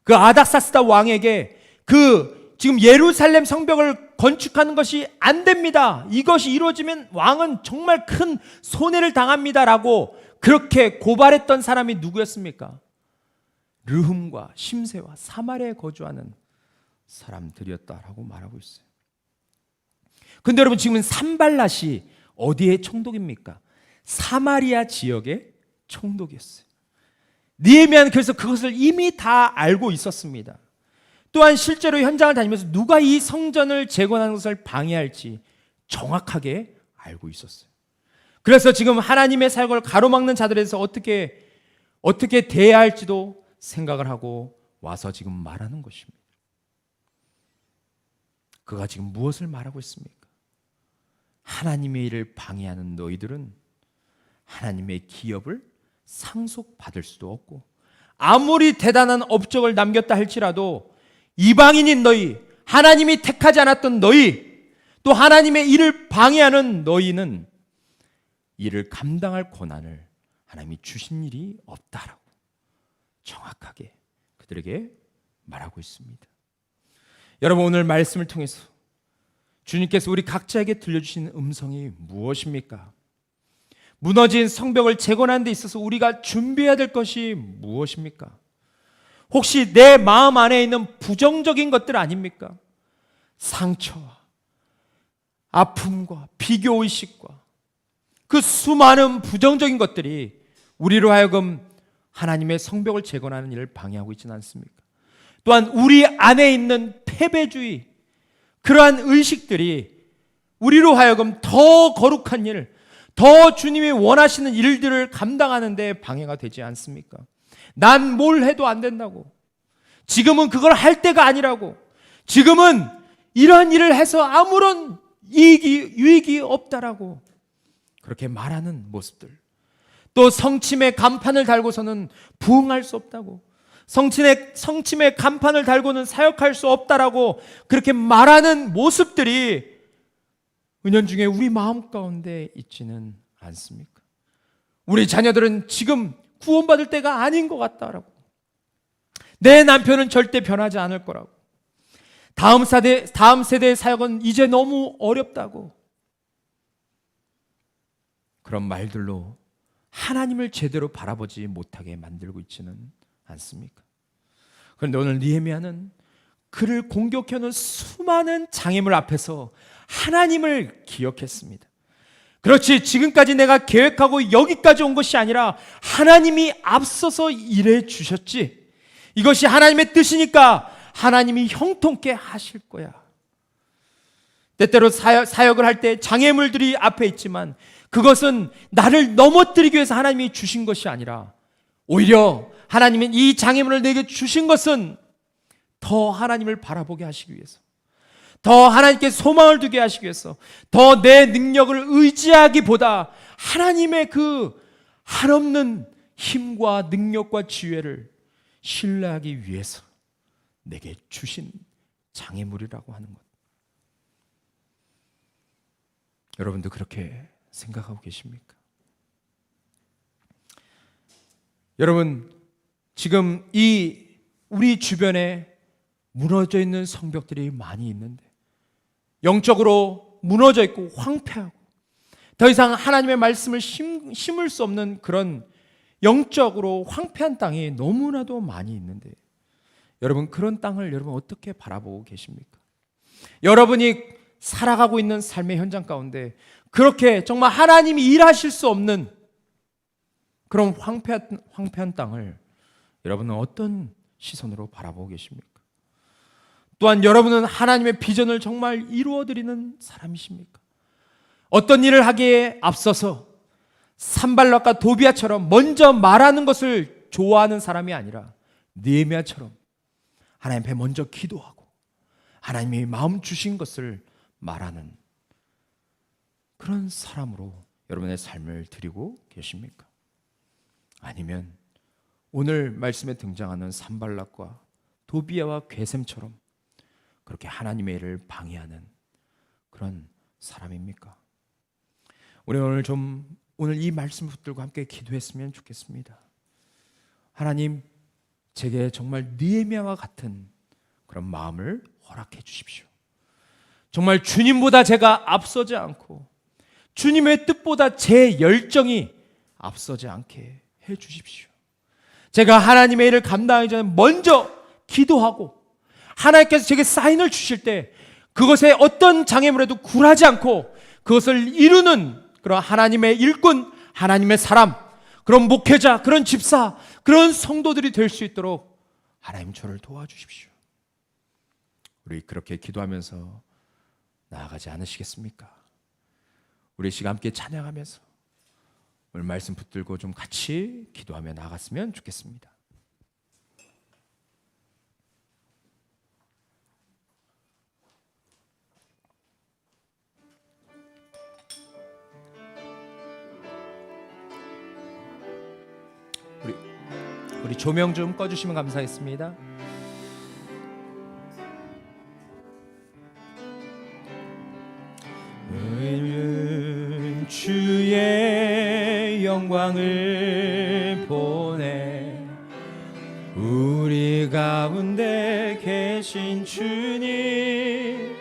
그 아닥사스다 왕에게 지금 예루살렘 성벽을 건축하는 것이 안 됩니다. 이것이 이루어지면 왕은 정말 큰 손해를 당합니다라고 그렇게 고발했던 사람이 누구였습니까? 르훔과 심세와 사마리아에 거주하는 사람들이었다라고 말하고 있어요. 근데 여러분 지금 산발랏이 어디의 총독입니까? 사마리아 지역의 총독이었어요. 느헤미야는 그래서 그것을 이미 다 알고 있었습니다. 또한 실제로 현장을 다니면서 누가 이 성전을 재건하는 것을 방해할지 정확하게 알고 있었어요. 그래서 지금 하나님의 사역을 가로막는 자들에 대해서 어떻게 대해야 할지도 생각을 하고 와서 지금 말하는 것입니다. 그가 지금 무엇을 말하고 있습니까? 하나님의 일을 방해하는 너희들은 하나님의 기업을 상속받을 수도 없고 아무리 대단한 업적을 남겼다 할지라도 이방인인 너희, 하나님이 택하지 않았던 너희, 또 하나님의 일을 방해하는 너희는 이를 감당할 권한을 하나님이 주신 일이 없다라고 정확하게 그들에게 말하고 있습니다. 여러분 오늘 말씀을 통해서 주님께서 우리 각자에게 들려주신 음성이 무엇입니까? 무너진 성벽을 재건하는 데 있어서 우리가 준비해야 될 것이 무엇입니까? 혹시 내 마음 안에 있는 부정적인 것들 아닙니까? 상처와 아픔과 비교의식과 그 수많은 부정적인 것들이 우리로 하여금 하나님의 성벽을 재건하는 일을 방해하고 있지는 않습니까? 또한 우리 안에 있는 패배주의, 그러한 의식들이 우리로 하여금 더 거룩한 일, 더 주님이 원하시는 일들을 감당하는 데 방해가 되지 않습니까? 난 뭘 해도 안 된다고, 지금은 그걸 할 때가 아니라고, 지금은 이러한 일을 해서 아무런 유익이 없다라고 그렇게 말하는 모습들, 또 성침의 간판을 달고서는 부응할 수 없다고, 성침의 간판을 달고는 사역할 수 없다라고 그렇게 말하는 모습들이 은연중에 우리 마음 가운데 있지는 않습니까? 우리 자녀들은 지금 구원받을 때가 아닌 것 같다라고, 내 남편은 절대 변하지 않을 거라고, 다음 세대의 사역은 이제 너무 어렵다고, 그런 말들로 하나님을 제대로 바라보지 못하게 만들고 있지는 않습니까? 그런데 오늘 느헤미야는 그를 공격해오는 수많은 장애물 앞에서 하나님을 기억했습니다. 그렇지, 지금까지 내가 계획하고 여기까지 온 것이 아니라 하나님이 앞서서 일해 주셨지, 이것이 하나님의 뜻이니까 하나님이 형통케 하실 거야. 때때로 사역을 할 때 장애물들이 앞에 있지만 그것은 나를 넘어뜨리기 위해서 하나님이 주신 것이 아니라 오히려 하나님은 이 장애물을 내게 주신 것은 더 하나님을 바라보게 하시기 위해서, 더 하나님께 소망을 두게 하시기 위해서, 더 내 능력을 의지하기보다 하나님의 그 한없는 힘과 능력과 지혜를 신뢰하기 위해서 내게 주신 장애물이라고 하는 것. 여러분도 그렇게 생각하고 계십니까? 여러분, 지금 이 우리 주변에 무너져 있는 성벽들이 많이 있는데, 영적으로 무너져 있고 황폐하고 더 이상 하나님의 말씀을 심을 수 없는 그런 영적으로 황폐한 땅이 너무나도 많이 있는데, 여러분, 그런 땅을 여러분 어떻게 바라보고 계십니까? 여러분이 살아가고 있는 삶의 현장 가운데 그렇게 정말 하나님이 일하실 수 없는 그런 황폐한 땅을 여러분은 어떤 시선으로 바라보고 계십니까? 또한 여러분은 하나님의 비전을 정말 이루어드리는 사람이십니까? 어떤 일을 하기에 앞서서 산발락과 도비아처럼 먼저 말하는 것을 좋아하는 사람이 아니라 느헤미야처럼 하나님 앞에 먼저 기도하고 하나님이 마음 주신 것을 말하는 그런 사람으로 여러분의 삶을 드리고 계십니까? 아니면 오늘 말씀에 등장하는 산발락과 도비아와 게셈처럼 그렇게 하나님의 일을 방해하는 그런 사람입니까? 우리 오늘 이 말씀 붙들고 함께 기도했으면 좋겠습니다. 하나님, 제게 정말 느헤미야와 같은 그런 마음을 허락해 주십시오. 정말 주님보다 제가 앞서지 않고 주님의 뜻보다 제 열정이 앞서지 않게 해 주십시오. 제가 하나님의 일을 감당하기 전에 먼저 기도하고 하나님께서 제게 사인을 주실 때 그것에 어떤 장애물에도 굴하지 않고 그것을 이루는 그런 하나님의 일꾼, 하나님의 사람, 그런 목회자, 그런 집사, 그런 성도들이 될 수 있도록 하나님 저를 도와주십시오. 우리 그렇게 기도하면서 나아가지 않으시겠습니까? 우리 시간 함께 찬양하면서 오늘 말씀 붙들고 좀 같이 기도하며 나아갔으면 좋겠습니다. 우리 조명 좀 꺼주시면 감사하겠습니다. 주의 영광을 보내 우리 가운데 계신 주님,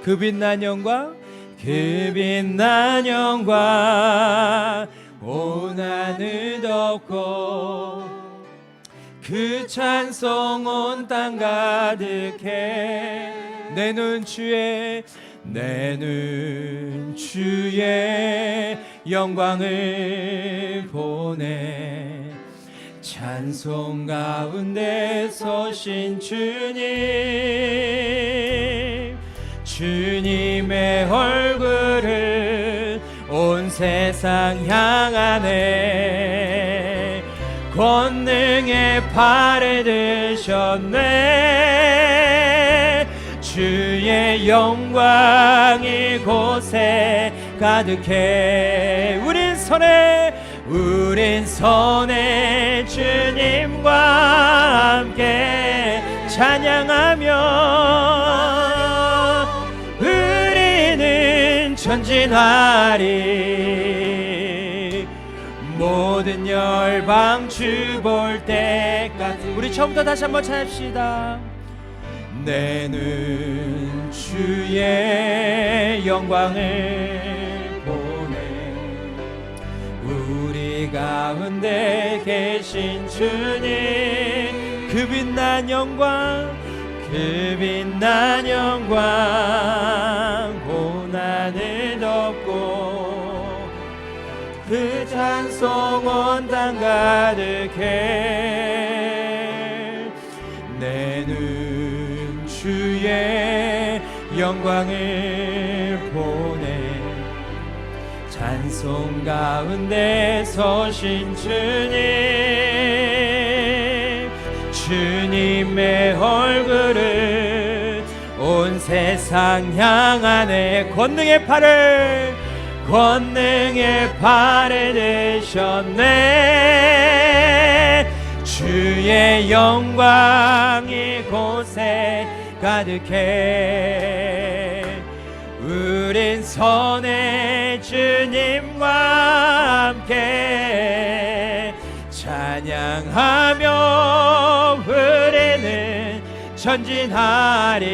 그 빛난 영광, 그 빛난 영광 온 하늘 덮고 그 찬송 온 땅 가득해. 내 눈 주의 영광을 보네. 찬송 가운데 서신 주님의 얼굴을 온 세상 향하네. 권능의 팔에 드셨네. 주의 영광 이곳에 가득해. 우린 선에 주님과 함께 찬양하며 우리는 전진하리. 모든 열방 주 볼 때까지. 우리 처음부터 다시 한번 찬합시다. 내 눈 주의 영광을 보네. 우리 가운데 계신 주님, 그 빛난 영광 고난을 덮고 그 찬송 온 땅 가득해. 내 눈 주의 영광을 보네. 찬송 가운데 서신 주님의 얼굴을 온 세상 향하네. 권능의 팔을 드셨네. 주의 영광 이곳에 가득해. 우린 선의 주님과 함께 찬양하며 우리는 전진하리.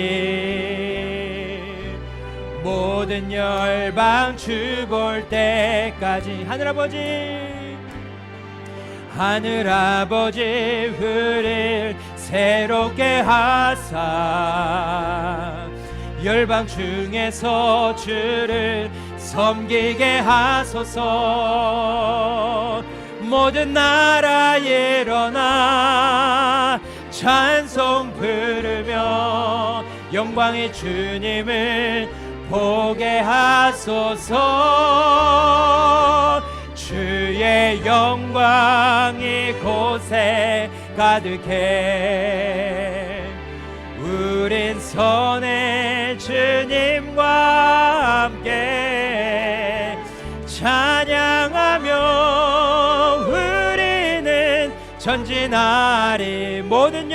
모든 열방 주 볼 때까지. 하늘아버지 우릴 새롭게 하사 열방 중에서 주를 섬기게 하소서. 모든 나라에 일어나 찬송 부르며 영광의 주님을 보게 하소서. 주의 영광 이곳에 가득해. 우린 선의 주님과 함께 찬양하며 우리는 전진하리. 모든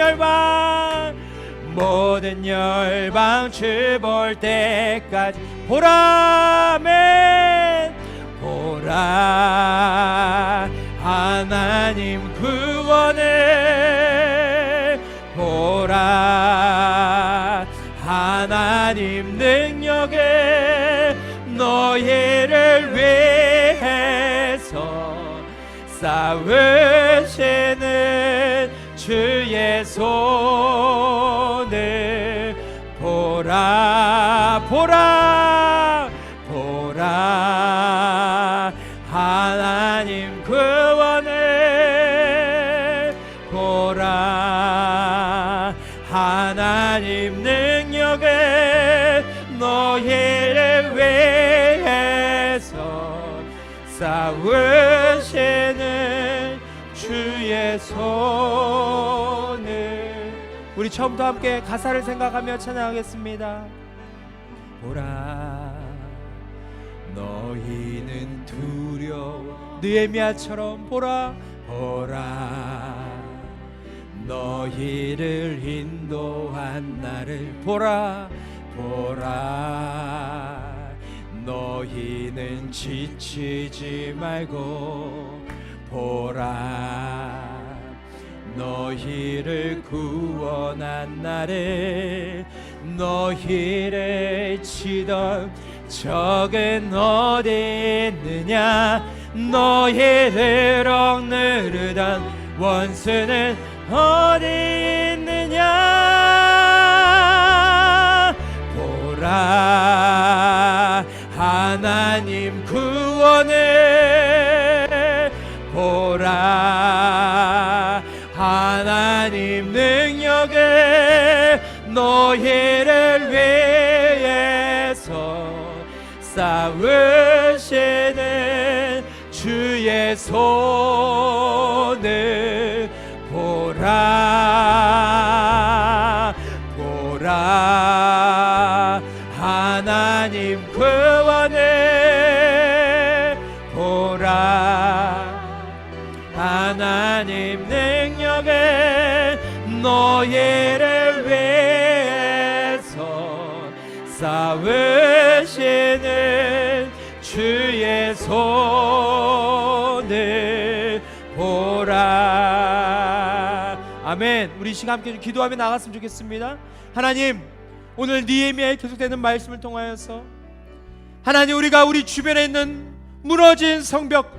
열방 주 볼 때까지. 보라맨 보라 하나님 구원을 보라 하나님 능력을 너희를 위해서 싸우시는 주의 손을 보라 보라 보라 하나님 구원을 보라 하나님 능력을 너희를 위해서 싸우시는 주의 손을. 우리 처음부터 함께 가사를 생각하며 찬양하겠습니다. 보라 너희는 두려워 느헤미야처럼 보라 보라 너희를 인도한 나를 보라 보라 너희는 지치지 말고 보라 너희를 구원한 나를 너희를 치던 적은 어디 있느냐 너희를 억누르던 원수는 어디 있느냐 보라 하나님 구원을 보라 하나님 능력을 너희를 위해서 싸우시는 주의 손을 보라 보라 하나님 구원을 보라 하나님 능력을 너희를 위해서 싸우시는 주의 손을 보라. 아멘. 우리 시간 함께 기도하며 나갔으면 좋겠습니다. 하나님, 오늘 느헤미야의 계속되는 말씀을 통하여서 하나님, 우리가 우리 주변에 있는 무너진 성벽,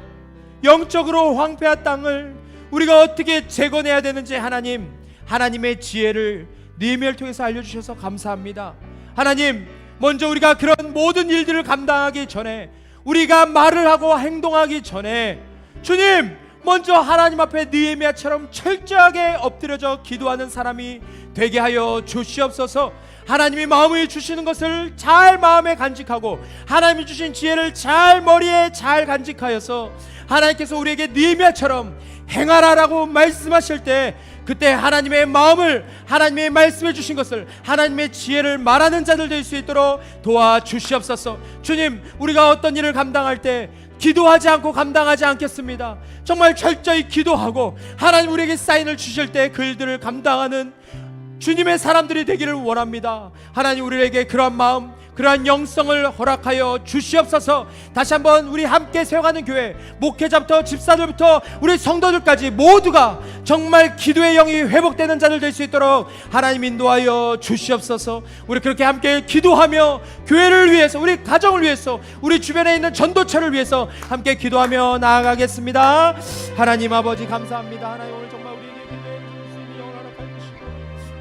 영적으로 황폐한 땅을 우리가 어떻게 재건해야 되는지 하나님, 하나님의 지혜를 느헤미야를 통해서 알려주셔서 감사합니다. 하나님, 먼저 우리가 그런 모든 일들을 감당하기 전에, 우리가 말을 하고 행동하기 전에 주님, 먼저 하나님 앞에 느헤미야처럼 철저하게 엎드려져 기도하는 사람이 되게 하여 주시옵소서. 하나님이 마음을 주시는 것을 잘 마음에 간직하고 하나님이 주신 지혜를 잘 머리에 잘 간직하여서 하나님께서 우리에게 느헤미야처럼 행하라라고 말씀하실 때 그때 하나님의 마음을, 하나님의 말씀해 주신 것을, 하나님의 지혜를 말하는 자들 될 수 있도록 도와주시옵소서. 주님, 우리가 어떤 일을 감당할 때 기도하지 않고 감당하지 않겠습니다. 정말 철저히 기도하고 하나님 우리에게 사인을 주실 때 그 일들을 감당하는 주님의 사람들이 되기를 원합니다. 하나님, 우리에게 그러한 마음, 그러한 영성을 허락하여 주시옵소서. 다시 한번 우리 함께 세워가는 교회 목회자부터 집사들부터 우리 성도들까지 모두가 정말 기도의 영이 회복되는 자들 될 수 있도록 하나님 인도하여 주시옵소서. 우리 그렇게 함께 기도하며 교회를 위해서, 우리 가정을 위해서, 우리 주변에 있는 전도처를 위해서 함께 기도하며 나아가겠습니다. 하나님 아버지 감사합니다. 하나님, 오늘 정말 우리에게 기도해 주실 수 있는 영을 허락하여 주시고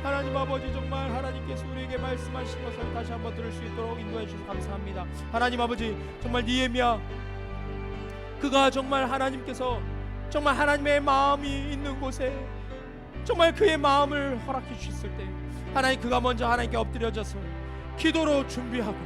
하나님 아버지, 정말 하나님께서 우리에게 말씀하신 것을 다시 한번 들을 수 있도록 인도해 주셔서 감사합니다. 하나님 아버지, 정말 느헤미야, 그가 정말 하나님께서 정말 하나님의 마음이 있는 곳에 정말 그의 마음을 허락해 주셨을 때 하나님, 그가 먼저 하나님께 엎드려져서 기도로 준비하고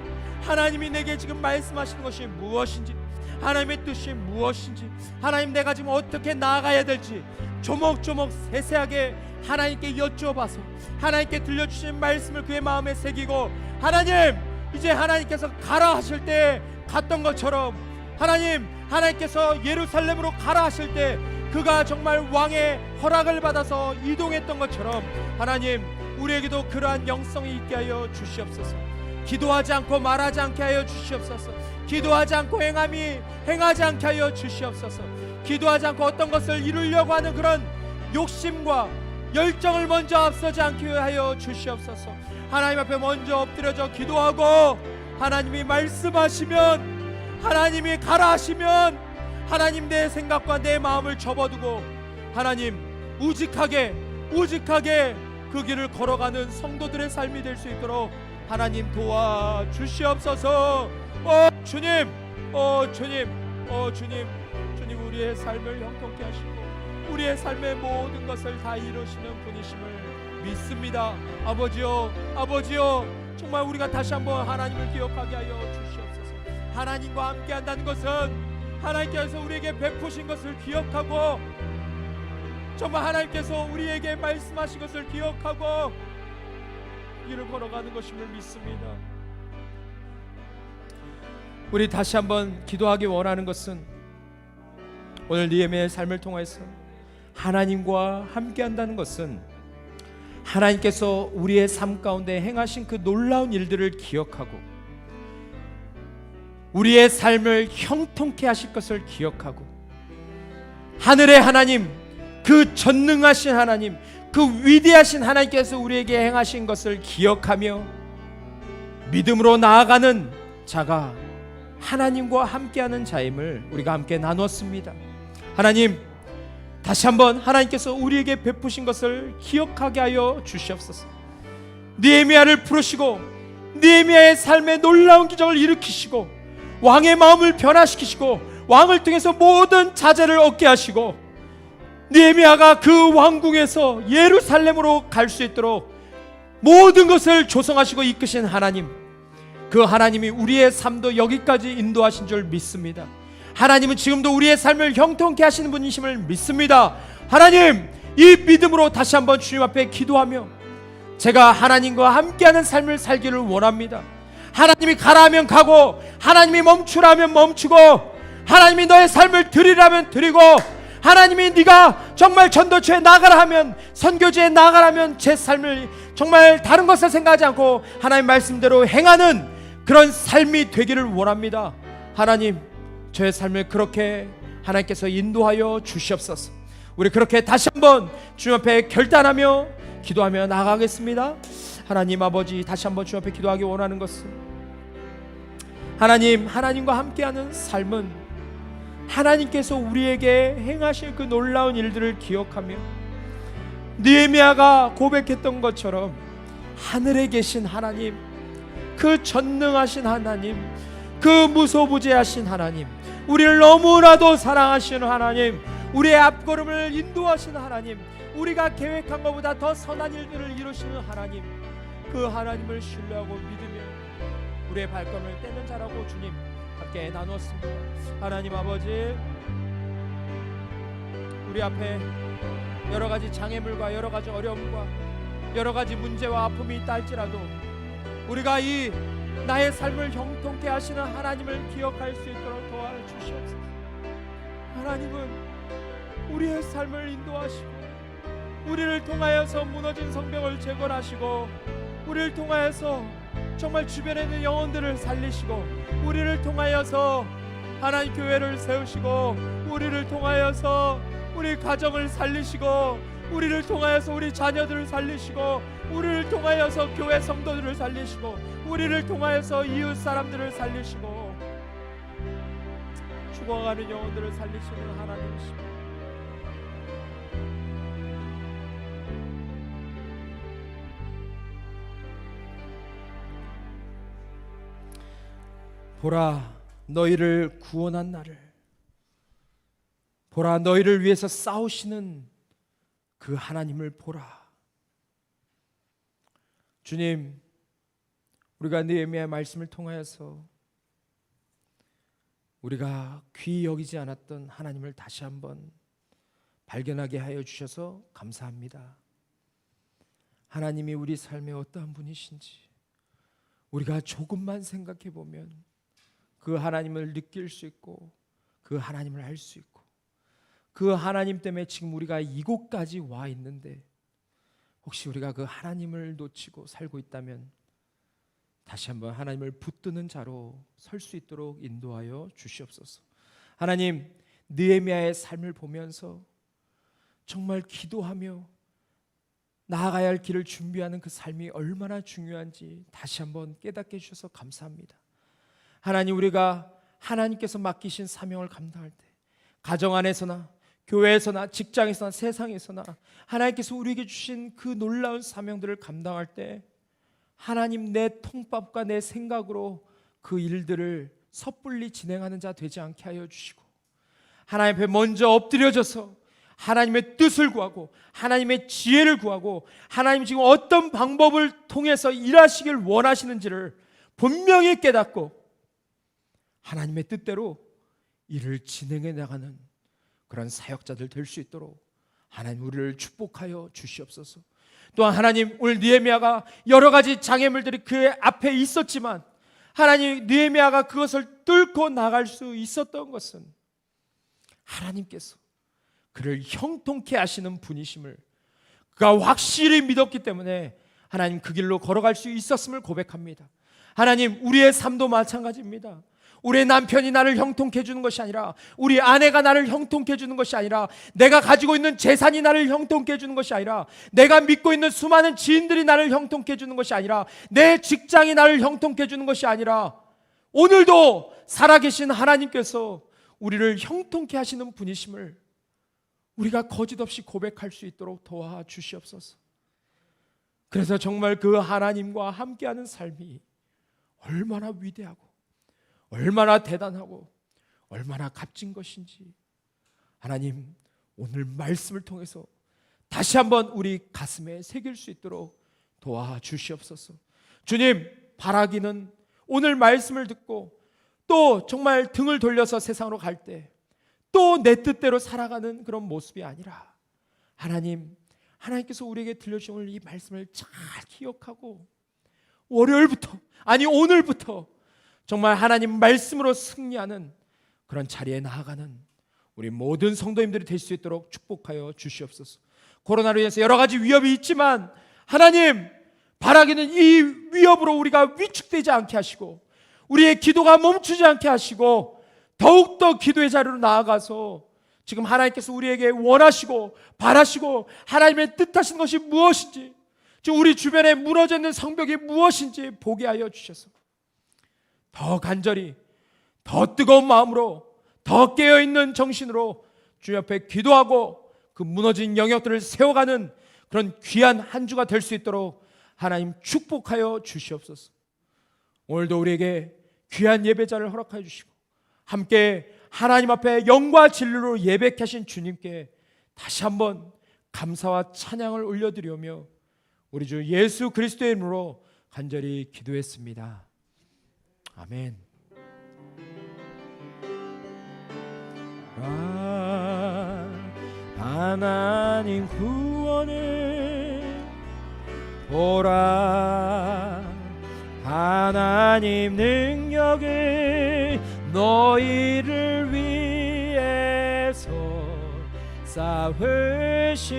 하나님이 내게 지금 말씀하시는 것이 무엇인지, 하나님의 뜻이 무엇인지, 하나님 내가 지금 어떻게 나아가야 될지 조목조목 세세하게 하나님께 여쭈어봐서 하나님께 들려주신 말씀을 그의 마음에 새기고, 하나님, 이제 하나님께서 가라 하실 때 갔던 것처럼 하나님, 하나님께서 예루살렘으로 가라 하실 때 그가 정말 왕의 허락을 받아서 이동했던 것처럼 하나님, 우리에게도 그러한 영성이 있게 하여 주시옵소서. 기도하지 않고 말하지 않게 하여 주시옵소서. 기도하지 않고 행하지 않게 하여 주시옵소서. 기도하지 않고 어떤 것을 이루려고 하는 그런 욕심과 열정을 먼저 앞서지 않게 하여 주시옵소서. 하나님 앞에 먼저 엎드려져 기도하고 하나님이 말씀하시면, 하나님이 가라 하시면 하나님 내 생각과 내 마음을 접어두고 하나님 우직하게 그 길을 걸어가는 성도들의 삶이 될 수 있도록 하나님 도와주시옵소서. 주님, 주님, 우리의 삶을 형통케 하시고 우리의 삶의 모든 것을 다 이루시는 분이심을 믿습니다. 아버지요, 정말 우리가 다시 한번 하나님을 기억하게 하여 주시옵소서. 하나님과 함께 한다는 것은 하나님께서 우리에게 베푸신 것을 기억하고 정말 하나님께서 우리에게 말씀하신 것을 기억하고 길을 걸어가는 것임을 믿습니다. 우리 다시 한번 기도하기 원하는 것은 오늘 느헤미야의 삶을 통해서 하나님과 함께 한다는 것은 하나님께서 우리의 삶 가운데 행하신 그 놀라운 일들을 기억하고 우리의 삶을 형통케 하실 것을 기억하고 하늘의 하나님, 그 전능하신 하나님, 그 위대하신 하나님께서 우리에게 행하신 것을 기억하며 믿음으로 나아가는 자가 하나님과 함께하는 자임을 우리가 함께 나눴습니다. 하나님, 다시 한번 하나님께서 우리에게 베푸신 것을 기억하게 하여 주시옵소서. 느헤미야를 부르시고 느헤미야의 삶에 놀라운 기적을 일으키시고 왕의 마음을 변화시키시고 왕을 통해서 모든 자제를 얻게 하시고 느헤미야가 그 왕궁에서 예루살렘으로 갈 수 있도록 모든 것을 조성하시고 이끄신 하나님, 그 하나님이 우리의 삶도 여기까지 인도하신 줄 믿습니다. 하나님은 지금도 우리의 삶을 형통케 하시는 분이심을 믿습니다. 하나님, 이 믿음으로 다시 한번 주님 앞에 기도하며 제가 하나님과 함께하는 삶을 살기를 원합니다. 하나님이 가라 하면 가고, 하나님이 멈추라 하면 멈추고, 하나님이 너의 삶을 드리라면 드리고, 하나님이 네가 정말 전도처에 나가라 하면, 선교지에 나가라 하면 제 삶을 정말 다른 것을 생각하지 않고 하나님 말씀대로 행하는 그런 삶이 되기를 원합니다. 하나님, 저의 삶을 그렇게 하나님께서 인도하여 주시옵소서. 우리 그렇게 다시 한번 주님 앞에 결단하며 기도하며 나가겠습니다. 하나님 아버지, 다시 한번 주님 앞에 기도하기 원하는 것은, 하나님, 하나님과 함께하는 삶은 하나님께서 우리에게 행하실 그 놀라운 일들을 기억하며 느헤미야가 고백했던 것처럼 하늘에 계신 하나님, 그 전능하신 하나님, 그 무소부재하신 하나님, 우리를 너무나도 사랑하시는 하나님, 우리의 앞걸음을 인도하시는 하나님, 우리가 계획한 것보다 더 선한 일들을 이루시는 하나님, 그 하나님을 신뢰하고 믿으며 우리의 발걸음을 떼는 자라고 주님 함께 나누었습니다. 하나님 아버지, 우리 앞에 여러 가지 장애물과 여러 가지 어려움과 여러 가지 문제와 아픔이 있다 할지라도 우리가 이 나의 삶을 형통케 하시는 하나님을 기억할 수 있도록 도와주시옵소서. 하나님은 우리의 삶을 인도하시고 우리를 통하여서 무너진 성벽을 재건하시고 우리를 통하여서 정말 주변에 있는 영혼들을 살리시고 우리를 통하여서 하나님 교회를 세우시고 우리를 통하여서 우리 가정을 살리시고 우리를 통하여서 우리 자녀들을 살리시고 우리를 통하여서 교회 성도들을 살리시고 우리를 통하여서 이웃 사람들을 살리시고 죽어가는 영혼들을 살리시는 하나님이십니다. 보라, 너희를 구원한 나를, 보라, 너희를 위해서 싸우시는 그 하나님을 보라. 주님, 우리가 느헤미야의 말씀을 통하여서 우리가 귀히 여기지 않았던 하나님을 다시 한번 발견하게 하여 주셔서 감사합니다. 하나님이 우리 삶에 어떠한 분이신지 우리가 조금만 생각해 보면 그 하나님을 느낄 수 있고 그 하나님을 알 수 있고 그 하나님 때문에 지금 우리가 이곳까지 와 있는데 혹시 우리가 그 하나님을 놓치고 살고 있다면 다시 한번 하나님을 붙드는 자로 설 수 있도록 인도하여 주시옵소서. 하나님, 느헤미야의 삶을 보면서 정말 기도하며 나아가야 할 길을 준비하는 그 삶이 얼마나 중요한지 다시 한번 깨닫게 해주셔서 감사합니다. 하나님, 우리가 하나님께서 맡기신 사명을 감당할 때 가정 안에서나 교회에서나 직장에서나 세상에서나 하나님께서 우리에게 주신 그 놀라운 사명들을 감당할 때 하나님, 내 통밥과 내 생각으로 그 일들을 섣불리 진행하는 자 되지 않게 하여 주시고 하나님 앞에 먼저 엎드려져서 하나님의 뜻을 구하고 하나님의 지혜를 구하고 하나님 지금 어떤 방법을 통해서 일하시길 원하시는지를 분명히 깨닫고 하나님의 뜻대로 일을 진행해 나가는 그런 사역자들 될 수 있도록 하나님 우리를 축복하여 주시옵소서. 또한 하나님, 오늘 느헤미야가 여러 가지 장애물들이 그 앞에 있었지만 하나님, 느헤미야가 그것을 뚫고 나갈 수 있었던 것은 하나님께서 그를 형통케 하시는 분이심을 그가 확실히 믿었기 때문에 하나님 그 길로 걸어갈 수 있었음을 고백합니다. 하나님, 우리의 삶도 마찬가지입니다. 우리 남편이 나를 형통케 해주는 것이 아니라 우리 아내가 나를 형통케 해주는 것이 아니라 내가 가지고 있는 재산이 나를 형통케 해주는 것이 아니라 내가 믿고 있는 수많은 지인들이 나를 형통케 해주는 것이 아니라 내 직장이 나를 형통케 해주는 것이 아니라 오늘도 살아계신 하나님께서 우리를 형통케 하시는 분이심을 우리가 거짓없이 고백할 수 있도록 도와주시옵소서. 그래서 정말 그 하나님과 함께하는 삶이 얼마나 위대하고 얼마나 대단하고 얼마나 값진 것인지 하나님 오늘 말씀을 통해서 다시 한번 우리 가슴에 새길 수 있도록 도와주시옵소서. 주님, 바라기는 오늘 말씀을 듣고 또 정말 등을 돌려서 세상으로 갈 때 또 내 뜻대로 살아가는 그런 모습이 아니라 하나님께서 우리에게 들려주신 이 말씀을 잘 기억하고 월요일부터 아니 오늘부터 정말 하나님 말씀으로 승리하는 그런 자리에 나아가는 우리 모든 성도님들이 될 수 있도록 축복하여 주시옵소서. 코로나로 인해서 여러 가지 위협이 있지만 하나님, 바라기는 이 위협으로 우리가 위축되지 않게 하시고 우리의 기도가 멈추지 않게 하시고 더욱더 기도의 자리로 나아가서 지금 하나님께서 우리에게 원하시고 바라시고 하나님의 뜻하신 것이 무엇인지, 지금 우리 주변에 무너져 있는 성벽이 무엇인지 보게 하여 주셔서 더 간절히 더 뜨거운 마음으로 더 깨어있는 정신으로 주 옆에 기도하고 그 무너진 영역들을 세워가는 그런 귀한 한 주가 될 수 있도록 하나님 축복하여 주시옵소서. 오늘도 우리에게 귀한 예배자를 허락하여 주시고 함께 하나님 앞에 영과 진리로 예배케 하신 주님께 다시 한번 감사와 찬양을 올려드리며 우리 주 예수 그리스도의 이름으로 간절히 기도했습니다. 아멘. 하나님 구원을 보라, 하나님 능력을 너희를 위해서 쌓으시는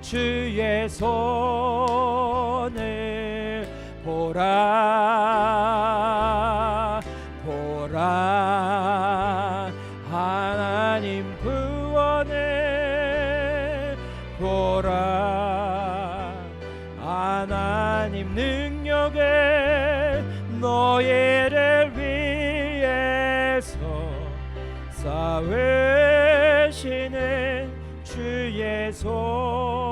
주의 손을 보라, 보라, 하나님 구원을 보라, 하나님 능력을 너희를 위해서 쌓으시는 주의 손